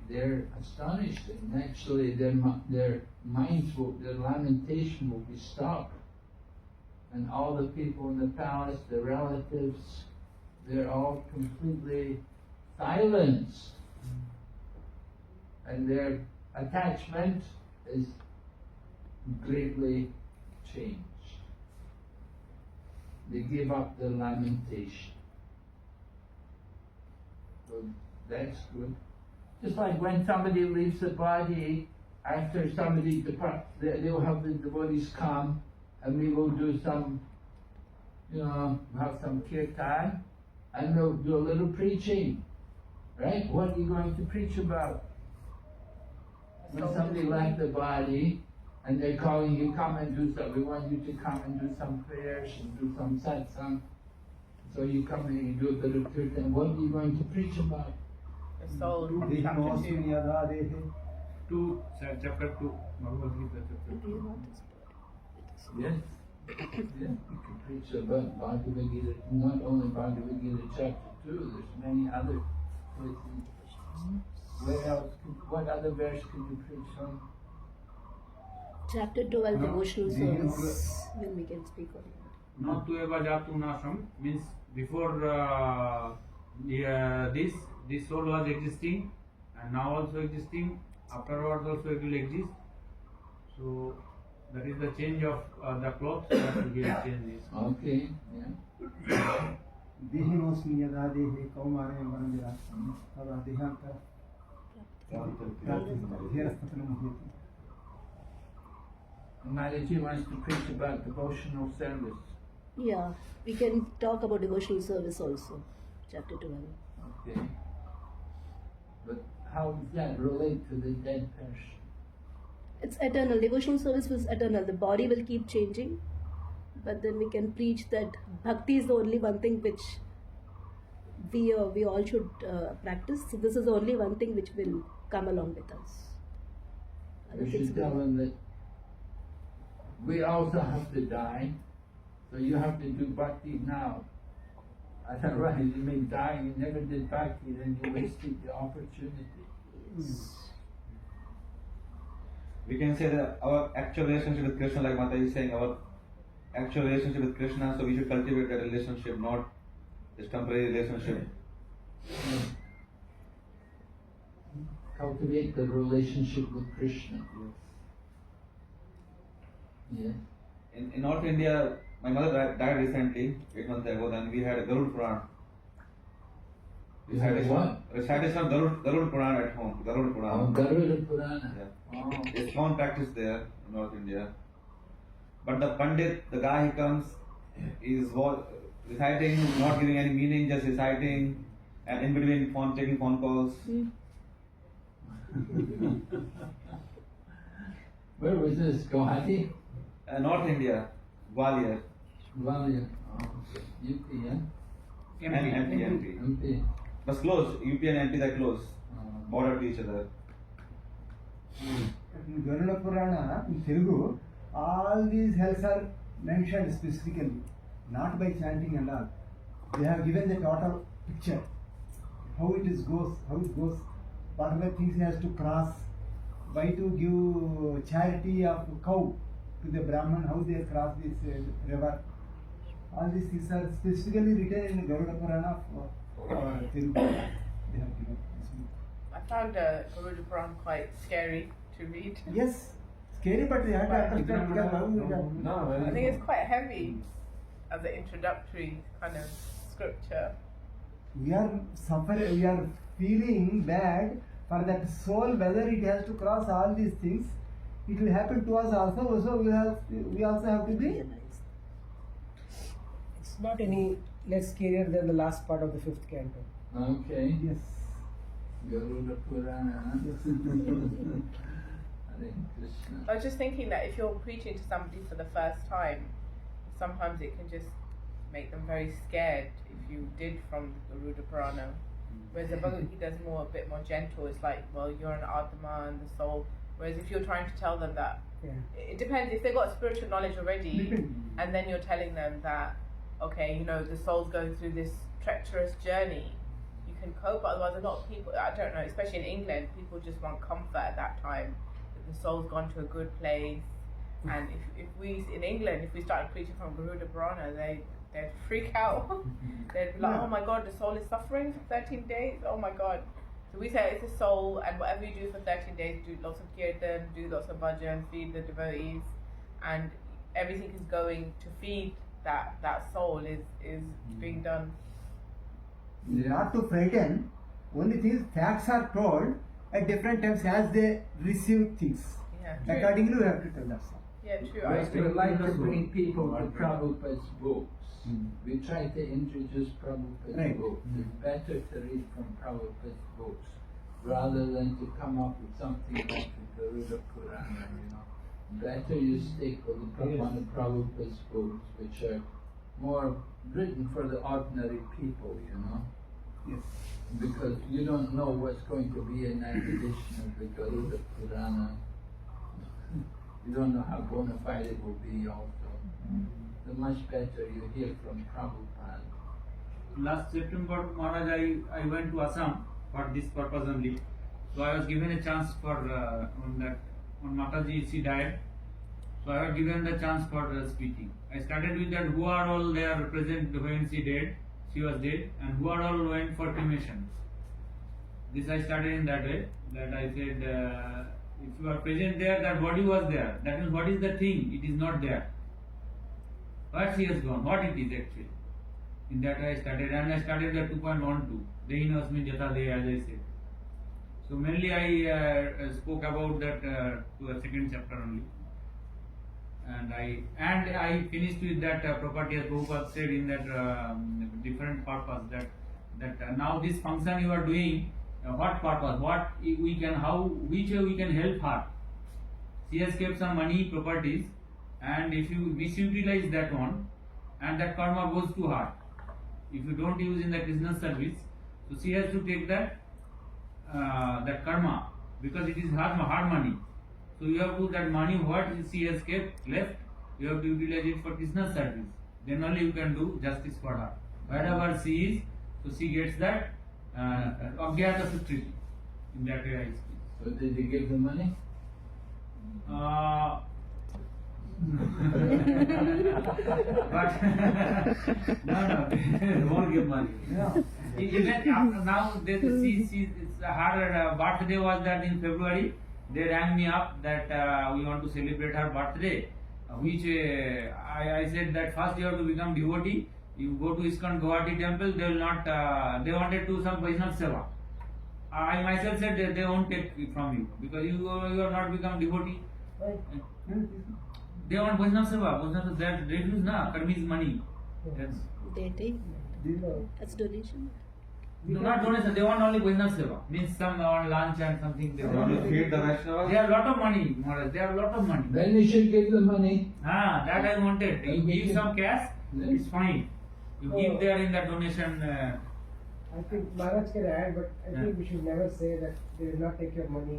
they're astonished, and actually their minds their lamentation will be stopped, and all the people in the palace, the relatives, they're all completely silenced, and their attachment is greatly changed. They give up the lamentation. So that's good. Just like when somebody leaves the body, after somebody departs, they'll have the devotees come, and we will do some, have some kirtan, and we'll do a little preaching, right? What are you going to preach about? When somebody left the body, and they're calling you, come and do something. We want you to come and do some prayers and do some satsang. So you come and you do a bit of kirtan. What are you going to preach about? The soul, chapter 2, chapter 2, Bhagavad Gita, chapter 2. Yes. Yeah. You can preach about Bhagavad Gita, not only Bhagavad Gita chapter 2, there's many other places. Where else? What other verse can you preach on? Chapter 12, devotional service, when we can speak on it. Not to eva jatu nasham means before this soul was existing, and now also existing, afterwards also it will exist. So that is the change of the clothes that will be changed. Okay, yeah. Dehinosmi yada dehe kaumare varandirasam tada dehanta dhirastatanam. Mataji wants to preach about devotional service. Yeah, we can talk about devotional service also, chapter 12. Okay. But how does that relate to the dead person? It's eternal. Devotional service was eternal. The body will keep changing, But then we can preach that Bhakti is the only one thing which we all should practice. So this is the only one thing which will come along with us. Other You things should tell will- them that we also have to die, so you have to do bhakti now. Otherwise, you may die, you never did bhakti, then you wasted the opportunity. We can say that our actual relationship with Krishna, like Mata is saying, our actual relationship with Krishna, so we should cultivate that relationship, not this temporary relationship. Cultivate the relationship with Krishna. Yes. In North India, my mother died recently, 8 months ago, then we had a Garud Puran. You had what? Recitation of Garud Puran at home. Garud Puran. Oh, Garuda Purana. Yeah. Oh. It's common practice there in North India. But the Pandit, the guy who comes, is reciting, not giving any meaning, just reciting, and in between taking phone calls. Where was this? Guwahati? North India, Gwalior, Gwalior. Oh, UP, yeah? and MP. MP. But close, UP and MP, they're close, Oh. border to each other. In Garuda Purana, in Telugu, all these hells are mentioned specifically, not by chanting and all. They have given the total picture, how it goes, what are the things he has to cross, why to give charity of cow to the Brahman, how they cross this river. All these things are specifically written in Garuda Purana for Telugu. They have given this book. I found Garuda Puran quite scary to read. Yes, scary, but they have to understand because I think it's quite heavy as an introductory kind of scripture. we are suffering, we are feeling bad for that soul, whether it has to cross all these things. It will happen to us also, so we also have to be. It's not any less scarier than the last part of the 5th canto. Okay. Yes. Garuda Purana. Huh? Hare Krishna. I was just thinking that if you're preaching to somebody for the first time, sometimes it can just make them very scared if you did from the Garuda Purana. Whereas the Bhagavad Gita is a bit more gentle. It's like, well, you're an Atma and the soul. Whereas if you're trying to tell them that, Yeah. it depends. If they've got spiritual knowledge already, and then you're telling them that, okay, the soul's going through this treacherous journey, you can cope. Otherwise, a lot of people, I don't know, especially in England, people just want comfort at that time. That the soul's gone to a good place. And if we, in England, if we started preaching from Garuda Purana, they'd freak out. They'd be like, oh my God, the soul is suffering for 13 days? Oh my God. So we say it's a soul, and whatever you do for 13 days, do lots of kirtan, do lots of bhajan, feed the devotees, and everything is going to feed that soul is being done. Not to frighten, only things, facts are told at different times as they receive things. Yeah, true. Accordingly, we have to tell that. Yeah, true. We would like to bring people to Prabhupada's books. We try to introduce Prabhupada's Right. books. It's better to read from Prabhupada's books rather than to come up with something like the Garuda Purana, Better you stick with one of Prabhupada's books, which are more written for the ordinary people, Yes. because you don't know what's going to be in that edition of the Garuda Purana. You don't know how bona fide it will be also. So much better you hear from Prabhupada. Last September, Maharaj, I went to Assam for this purpose only. So I was given a chance for when Mataji she died. So I was given the chance for speaking. I started with that who are all there present when she was dead, and who are all went for cremation. This I started in that way. That I said, if you are present there, that body was there. That means what is the thing? It is not there. But she has gone. What it is actually? In that way I started, and I started the 2.12. Dehinasmi Jata De, as I said. So mainly I spoke about that to a second chapter only. And I finished with that property as Prabhupada said in that different purpose that now this function you are doing, what purpose, what we can, how, which way we can help her. She has kept some money, properties, and if you misutilize that one, and that karma goes to her. If you don't use in the Krishna service, so she has to take that that karma, because it is hard money. So you have to that money what she has kept left, you have to utilize it for Krishna service. Then only you can do justice for her. Wherever she is, so she gets that Abhyata Sutriti. In that way I speak. So did you give the money? But no, they won't give money. Yeah. Even after now, her birthday was that in February. They rang me up that we want to celebrate her birthday. Which I said that first you have to become devotee. You go to ISKCON Guwahati temple, they will not. They wanted to some Vaishnava seva. I myself said that they won't take it from you because you are not become devotee. They want Vaishnava seva. Vaishnava seva, that refuse na karmi's money. That's They take as donation. no, not donation. They want only Vaishnava seva. Means some on lunch and something. They They want to want. feed the Vaishnavas. They have lot of money, Maharaj. They have lot of money. Then you should give the money. That I wanted. You give some cash, Yes. it's fine. You give there in the donation. I think Maharaj can add, but I Yeah. think we should never say that they will not take your money,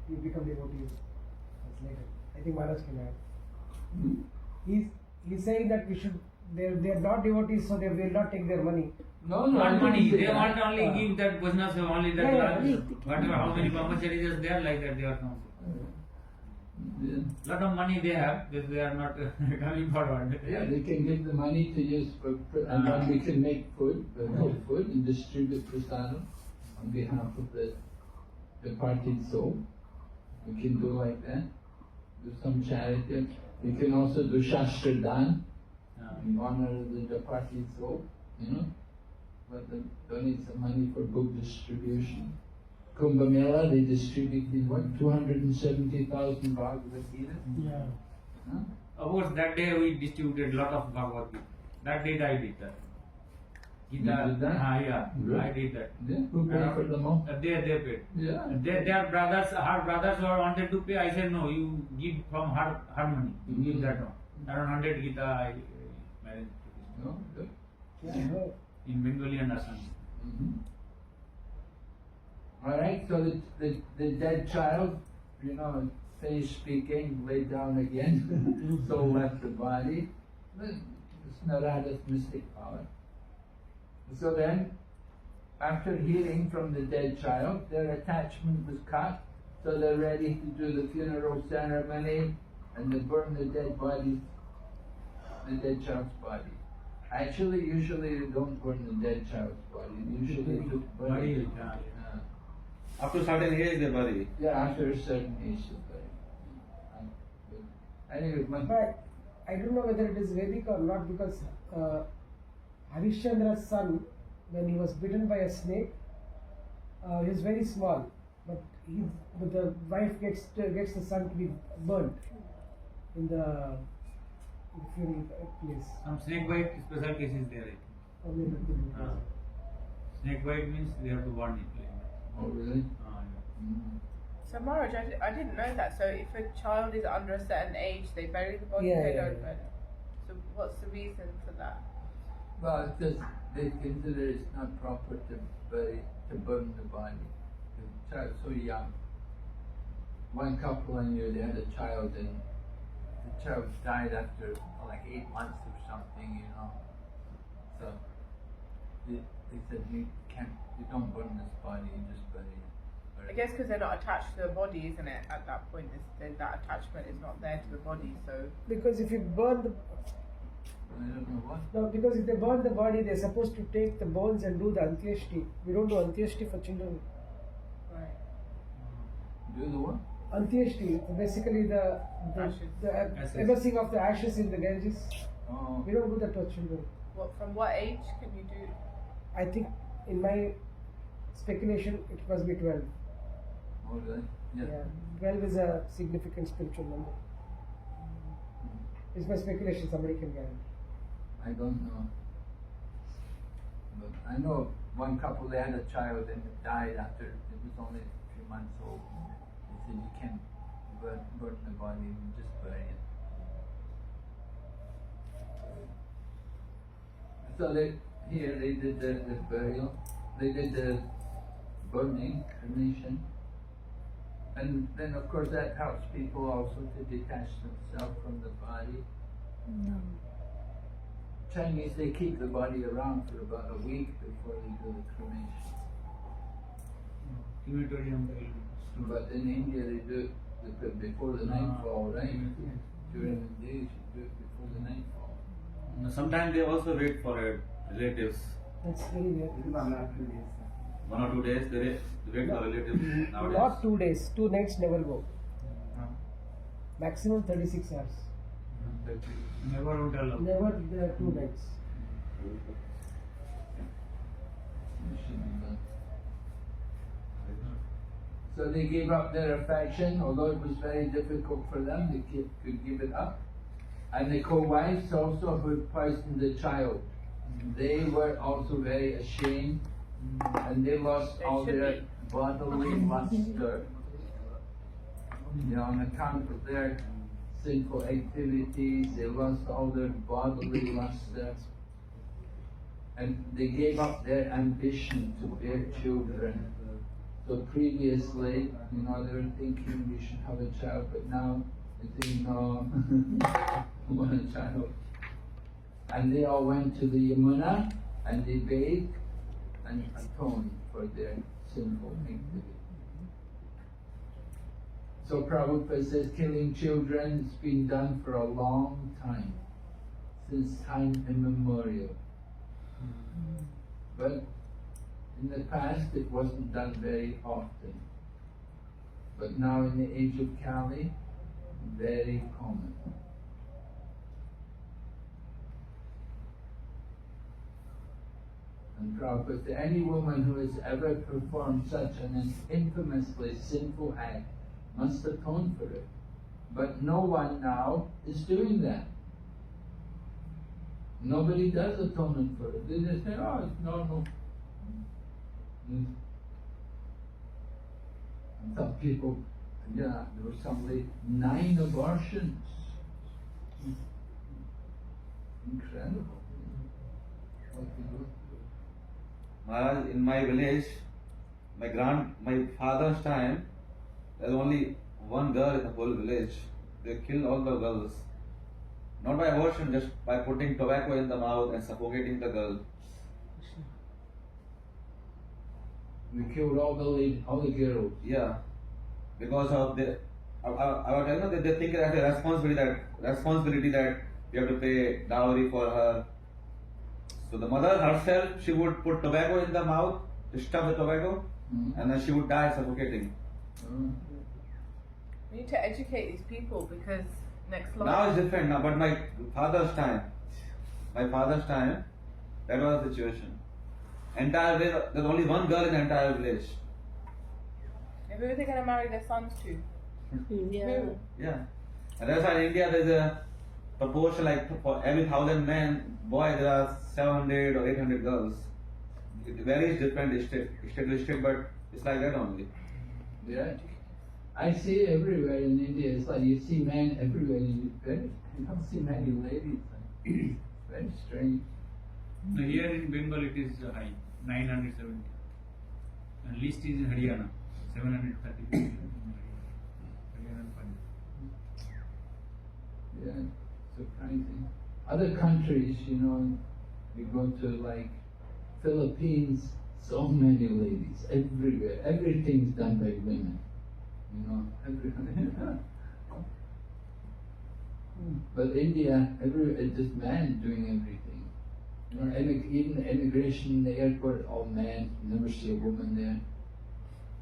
you become devotees. That's later. I think Maharaj can add. He's saying that they are not devotees, so they will not take their money. No, no. I Not didn't money. say They that. want only give that business only that Yeah, lunch. yeah. Whatever, how many brahmacharis are there like that they are come. Yeah. Lot of money they have, they are not coming forward. Yeah, they can give the money to use and then we can make food, cook food and distribute prasadam on behalf of the departed soul. We can do like that. Do some charity. We can also do Shastra Dan in honor of the departed soul, but donate some money for book distribution. Kumbh Mela, they distributed what, 270,000 Bhagavad Gita? Yeah. Huh? Of course, that day we distributed lot of Bhagavad Gita. That day I did that. Gita, You did that? Yeah, Good. I did that. Yeah, who paid for them all? They paid. Yeah. Their brothers, her brothers who wanted to pay. I said no, you give from her money. You give that one. Around 100 Gita I managed to No, good. Yeah. in Bengali and Assam. All right, so the dead child, face speaking, lay down again, soul left the body. It's Narada's mystic power. So then, after healing from the dead child, their attachment was cut, so they're ready to do the funeral ceremony and they burn the dead body, the dead child's body. Actually, usually you don't burn the dead child's body. Usually you just burn Body, it. yeah. Up to certain age they bury. Yeah, after a certain age you bury. Anyway, But I don't know whether it is Vedic or not because Harishchandra's son, when he was bitten by a snake, he was very small, but the wife gets the son to be burnt in the funeral place. Some snake bite special cases there. I think. Only that could be possible. Snake bite means they have to burn it. oh really? Yeah. So Maharaj, I didn't know that. So if a child is under a certain age, they bury the body, Yeah, they yeah, don't yeah. burn it. So what's the reason for that? Well, it's just they consider it's not proper to burn the body. The child's so young. One couple I knew, they had a child and the child died after like 8 months or something, So they said you don't burn this body, you just bury it. I guess because they're not attached to the body, isn't it? At that point, that attachment is not there to the body. So Because if you burn I don't know what. no, because if they burn the body, they're supposed to take the bones and do the antyeshti. We don't do antyeshti for children. right. Do the what? Antyeshti, basically the Ashes. immersing of the ashes in the Ganges. Oh, We don't do that for children. From what age can you do? I think, in my speculation, it must be 12. oh really? Yeah. 12 is a significant spiritual number. It's my speculation, somebody can guarantee. I don't know. But I know one couple, they had a child and it died after it was only a few months old. They said you can't burn the body, you just bury it. So here they did the burial, they did the burning, cremation, and then of course that helps people also to detach themselves from the body. No. Chinese, they keep the body around for about a week before they do the cremation. Crematorium. But in India they do it before the nightfall, right? During the day you do it before the nightfall. Sometimes they also wait for relatives. That's very weird. 1 or 2 days. 1 or 2 days they wait for relatives nowadays. Not 2 days, 2 nights never go. Maximum 36 hours. Never would allow. Never there are 2 nights. So they gave up their affection, although it was very difficult for them, they could give it up. And the co-wives also who had poisoned the child, they were also very ashamed, and they lost all their bodily luster, on account of their sinful activities. They lost all their bodily luster, and they gave up their ambition to bear children. So previously, they were thinking we should have a child, but now they think, no, I want a child. And they all went to the Yamuna and they bathed and atoned for their sinful activity. So Prabhupada says killing children has been done for a long time, since time immemorial. But in the past it wasn't done very often. But now in the age of Kali, very common. And Prabhupada said, any woman who has ever performed such an infamously sinful act must atone for it. But no one now is doing that. Nobody does atonement for it. They just say, oh, it's normal. And some people, there was somebody, 9 abortions. Incredible. What to do? Maharaj, in my village, my father's time, there was only one girl in the whole village. They killed all the girls. Not by abortion, just by putting tobacco in the mouth and suffocating the girl. We killed all the girls. Yeah, because of the, I was telling them that they think it as a responsibility that you have to pay dowry for her. So the mother herself, she would put tobacco in the mouth, to stuff the tobacco, and then she would die suffocating. We need to educate these people because next life. Now it's different now, but my father's time, that was the situation. Entire village, there's only one girl in the entire village. And who are they going to marry their sons to? Yeah. Yeah. And that's why in India there's a proportion like for every 1,000 men, boy there are 700 or 800 girls. It varies different state to state, but it's like that only. Yeah. I see it everywhere in India. It's like you see men everywhere. You don't see many ladies. It's very strange. Here in Bengal it is high, 970. And least is in Haryana, 730 people. Haryana and Punjab. Yeah, surprising. Other countries, you go to like Philippines, so many ladies everywhere. Everything's done by women. Everything. But India, it's just men doing everything. Even immigration in the airport, all men. You never see a woman there.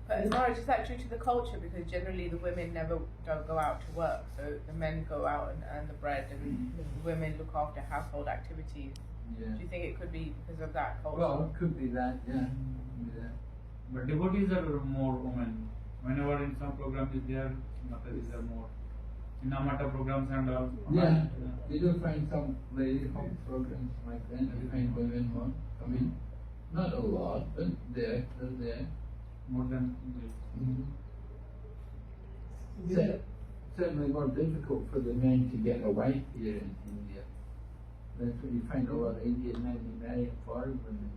But marriage, is that due to the culture? Because generally the women don't go out to work, so the men go out and earn the bread, and the women look after household activities. Yeah. Do you think it could be because of that culture? Well, it could be that, yeah. Could be that. But devotees are more women. Whenever in some program is there, Matatis are more. Mata programs and all. Yeah, you do find some lady home programs like that. You find women more. I mean, not a lot, but they're there. More than Certainly more difficult for the men to get a wife here in India That's what you find a lot of Indian men who marry foreign women.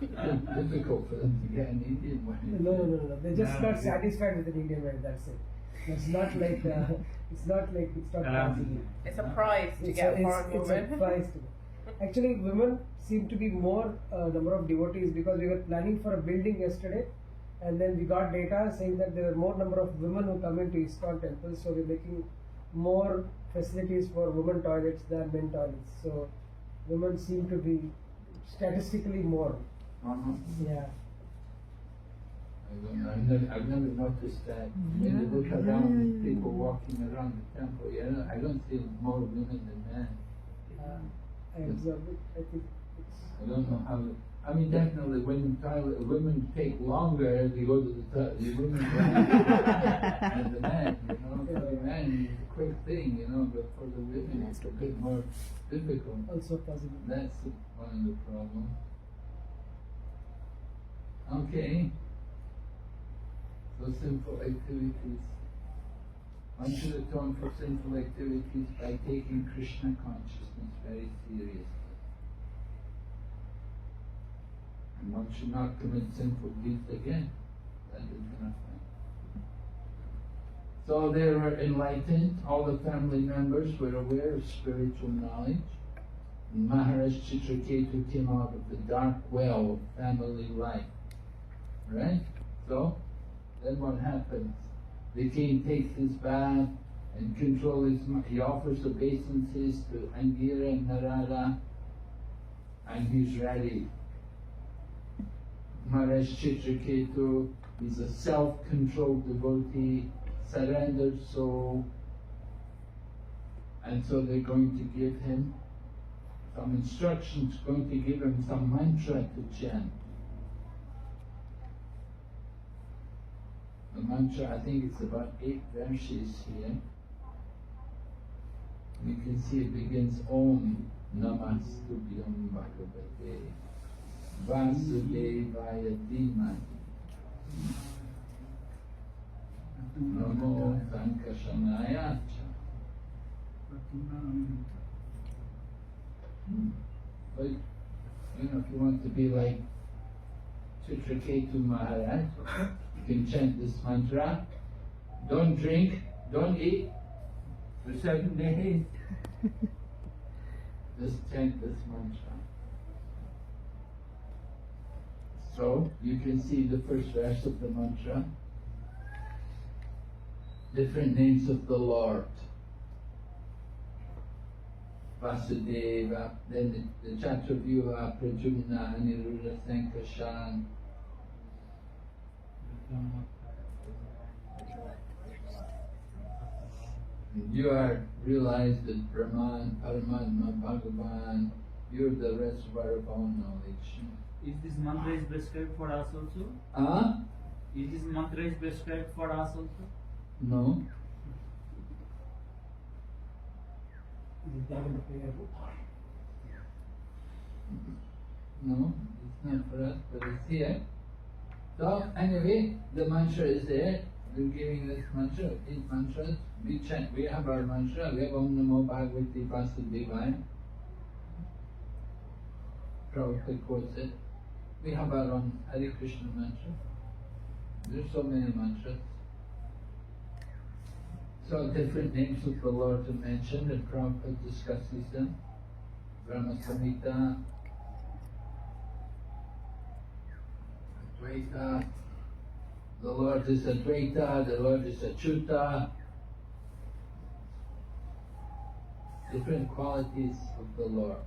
It's difficult for them to get an Indian woman. No. They're just not satisfied with an Indian wife. That's it. It's not like it's not possible. It's a prize to get a foreign woman. It's a prize to get. Actually, women seem to be more number of devotees because we were planning for a building yesterday, and then we got data saying that there are more number of women who come into ISKCON temples. So we're making more facilities for women toilets than men toilets. So women seem to be statistically more. Yeah. I've never noticed that. When you look around, people walking around the temple, I don't see more women than men. I observed it. I think I don't know how. I mean, definitely, women take longer to go to the toilet. The women than the men. For the men, it's a quick thing, but for the women, it's a bit more difficult. also possible. That's one of the problems. Okay. So sinful activities. One should atone for sinful activities by taking Krishna consciousness very seriously. And one should not commit sinful deeds again. That is nothing. So they were enlightened. All the family members were aware of spiritual knowledge. And Maharaj Chitraketu came out of the dark well of family life. Right? So, then what happens? The king takes his bath and he offers obeisances to Angira and Narada, and he's ready. Maharaj Chitraketu is a self-controlled devotee, surrendered soul, and so they're going to give him some instructions, going to give him some mantra to chant. The mantra, I think it's about 8 verses here. You can see it begins Om Namastubhyam Bhagavate Vasudevaya Dhimahi Namo Sankashanaya But, if you want to be like Chitraketu Maharaj, you can chant this mantra. Don't drink, don't eat for 7 days. Just chant this mantra. So, you can see the first verse of the mantra. Different names of the Lord. Vasudeva, then the Chaturvyuha, Pradyumna, Aniruddha, Sankashan. You are realized that Brahman, Paramatma, Bhagavan, you're the reservoir of all knowledge. Is this mantra is prescribed for us also? Is this mantra is prescribed for us also? No. Is that in the prayer book? No, it's not for us, but it's here. So anyway, the mantra is there. We're giving this mantra, 8 mantras. We chant, we have our mantra, we have Om Namo Bhagavate Vasudevaya. Prabhupada quotes it. We have our own Hare Krishna mantra. There's so many mantras. So different names of the Lord are mentioned and Prabhupada discusses them. Brahma Samhita, Advaita, the Lord is Advaita, the Lord is Achyuta. Different qualities of the Lord.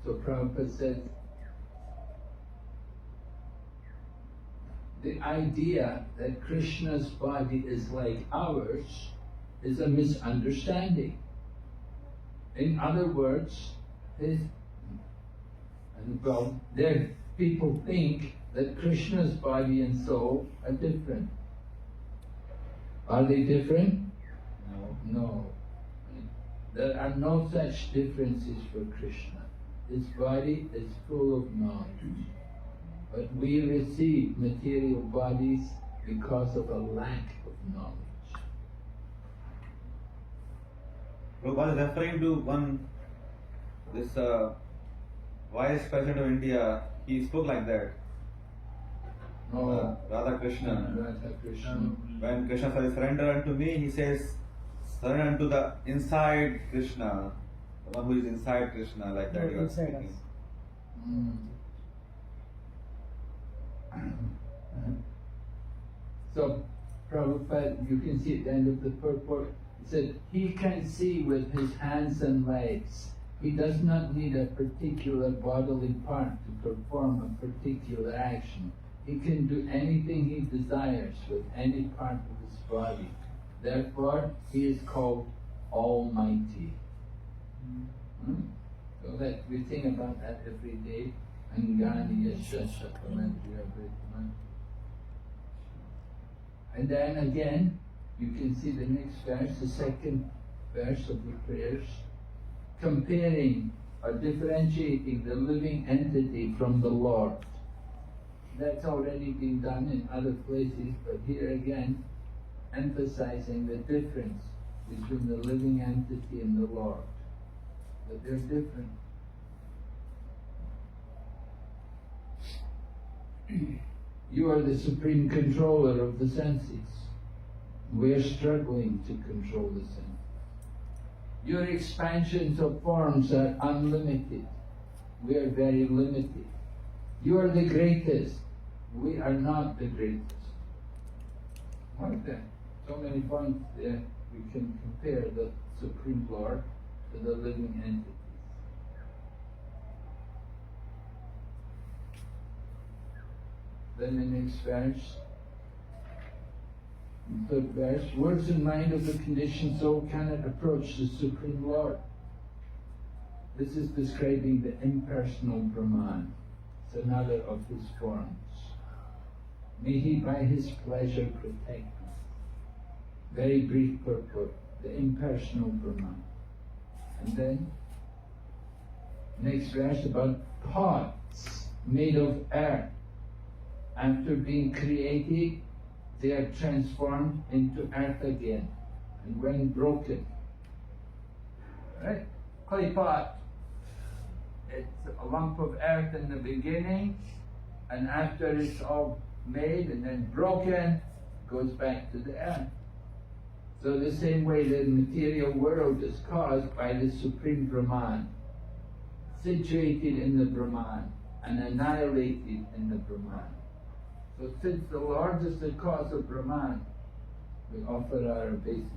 So Prabhupada said, the idea that Krishna's body is like ours is a misunderstanding. In other words, people think that Krishna's body and soul are different. Are they different? No. No. There are no such differences for Krishna. His body is full of knowledge. But we receive material bodies because of a lack of knowledge. Prabhupada is referring to this Vice President of India, he spoke like that. No. Radha Krishna. Radha Krishna. When Krishna says, surrender unto me, he says, surrender unto the inside Krishna, the one who is inside Krishna, like that. he was Inside speaking. us. Mm. So, Prabhupada, you can see at the end of the purport, he said, he can see with his hands and legs. He does not need a particular bodily part to perform a particular action. He can do anything he desires with any part of his body. Therefore, he is called Almighty. So that we think about that every day. Angani Yasha Shakamantriya Vighna. And then again, you can see the next verse, the second verse of the prayers, comparing or differentiating the living entity from the Lord. That's already been done in other places, but here again, emphasizing the difference between the living entity and the Lord. That they're different. You are the supreme controller of the senses. We are struggling to control the senses. Your expansions of forms are unlimited. We are very limited. You are the greatest. We are not the greatest. Like that. So many points there. We can compare the Supreme Lord to the living entities. Then the next verse, the third verse, words and mind of the conditioned soul cannot approach the Supreme Lord. This is describing the impersonal Brahman. It's another of his forms. May he by his pleasure protect us. Very brief purport, the impersonal Brahman. And then, next verse about pots made of earth. After being created, they are transformed into earth again. And when broken, right? Clay pot. It's a lump of earth in the beginning, and after it's all made and then broken, it goes back to the earth. So the same way the material world is caused by the Supreme Brahman, situated in the Brahman and annihilated in the Brahman. So since the Lord is the cause of Brahman, we offer our obeisances.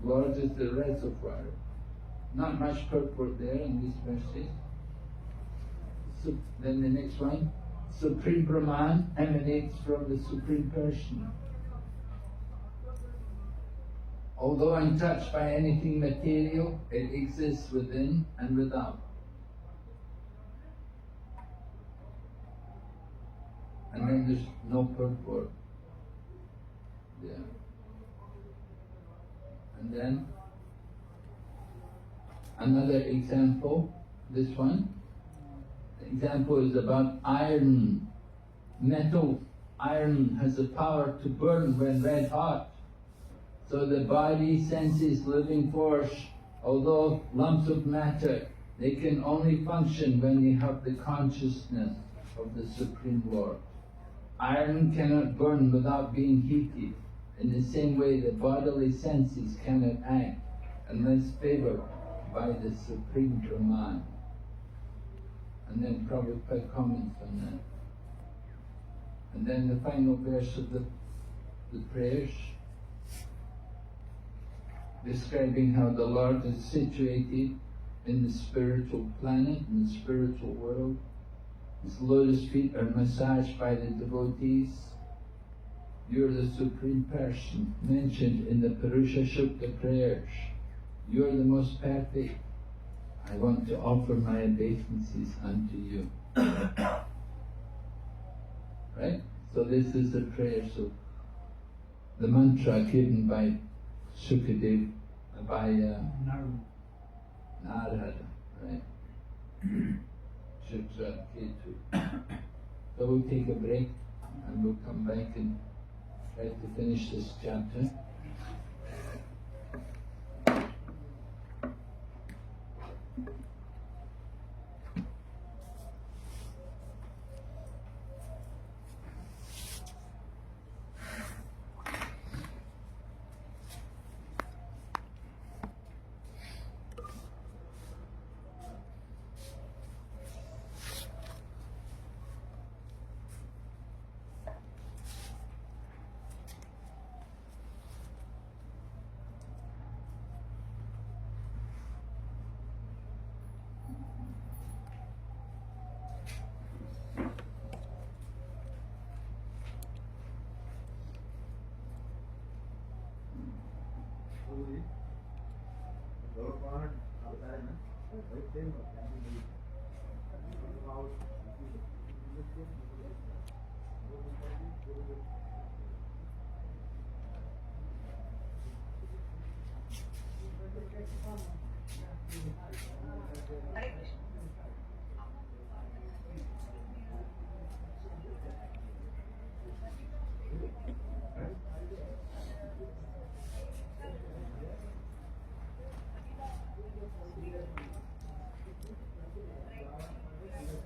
Lord is the reservoir. Not much purport there in these verses. So then the next one, Supreme Brahman emanates from the Supreme Person. Although untouched by anything material, it exists within and without. And then there's no purport. Yeah. And then another example, this one. The example is about iron. Metal, iron has the power to burn when red hot. So the body, senses, living force, although lumps of matter, they can only function when they have the consciousness of the Supreme Lord. Iron cannot burn without being heated. In the same way, the bodily senses cannot act unless favored by the Supreme Brahman. And then Prabhupada comments on that. And then the final verse of the prayers, describing how the Lord is situated in the spiritual planet, in the spiritual world. His lotus feet are massaged by the devotees. You are the Supreme Person mentioned in the Purusha Sukta prayers. You are the most perfect. I want to offer my obeisances unto you. Right? So this is the prayers of the mantra given by Sukadev, by Narada, right? Chitra Ketu. So we'll take a break and we'll come back and try to finish this chapter.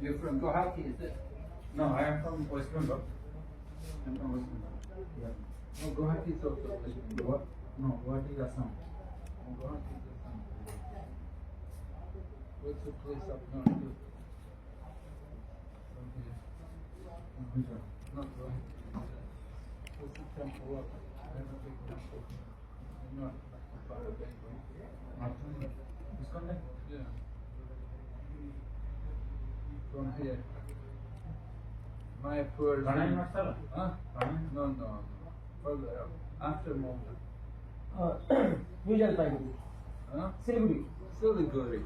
You're from Guwahati, is it? No, I am from West Bengal. I'm from West Bengal. Yeah. No, Guwahati is also West Bengal. What? No, what is Assam? Guwahati is Assam. What's the place up north? Okay. Which one? Not Guwahati. What's the temple up? I have a big temple. Not far away. Iskon Lake? Yeah. From here. Mayapur. Pranayam Matsala? Huh? Pranayam? No. Further up. After Mumbai. New Jalpaiguri, Huh? Siliguri. Siliguri.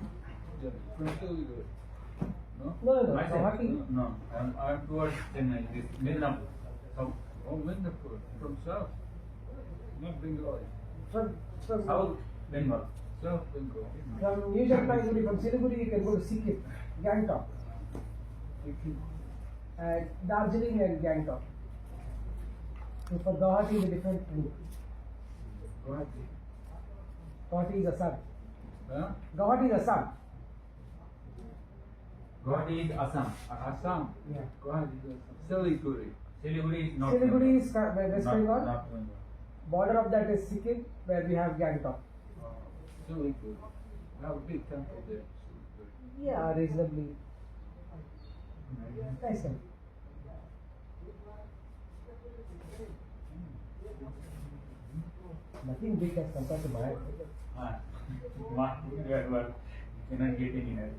Yeah. From Siliguri. No? No, Myself? Guwahati. No, I'm towards Chennai, this Midnapur. South. Oh, Midnapur. From south. Not Bengali. From South Bengal. South Bengal. New Jalpaiguri, from Siliguri you can go to Sikkim, Gangtok, and Darjeeling and Gangtok. So for Guwahati is a different route. Guwahati. Guwahati is Assam. Huh? Guwahati is Assam. Guwahati is Assam. Assam. Yeah. Guwahati is Assam. Siliguri. Siliguri is not Siliguri is West not, Bengal. not Bengal. Border of that is Sikkim, where we have Gangtok. Siliguri. We have a big temple there. Siliguri. Yeah, reasonably. Nice one. Nothing big as compared to Mayapur. You are cannot get any help.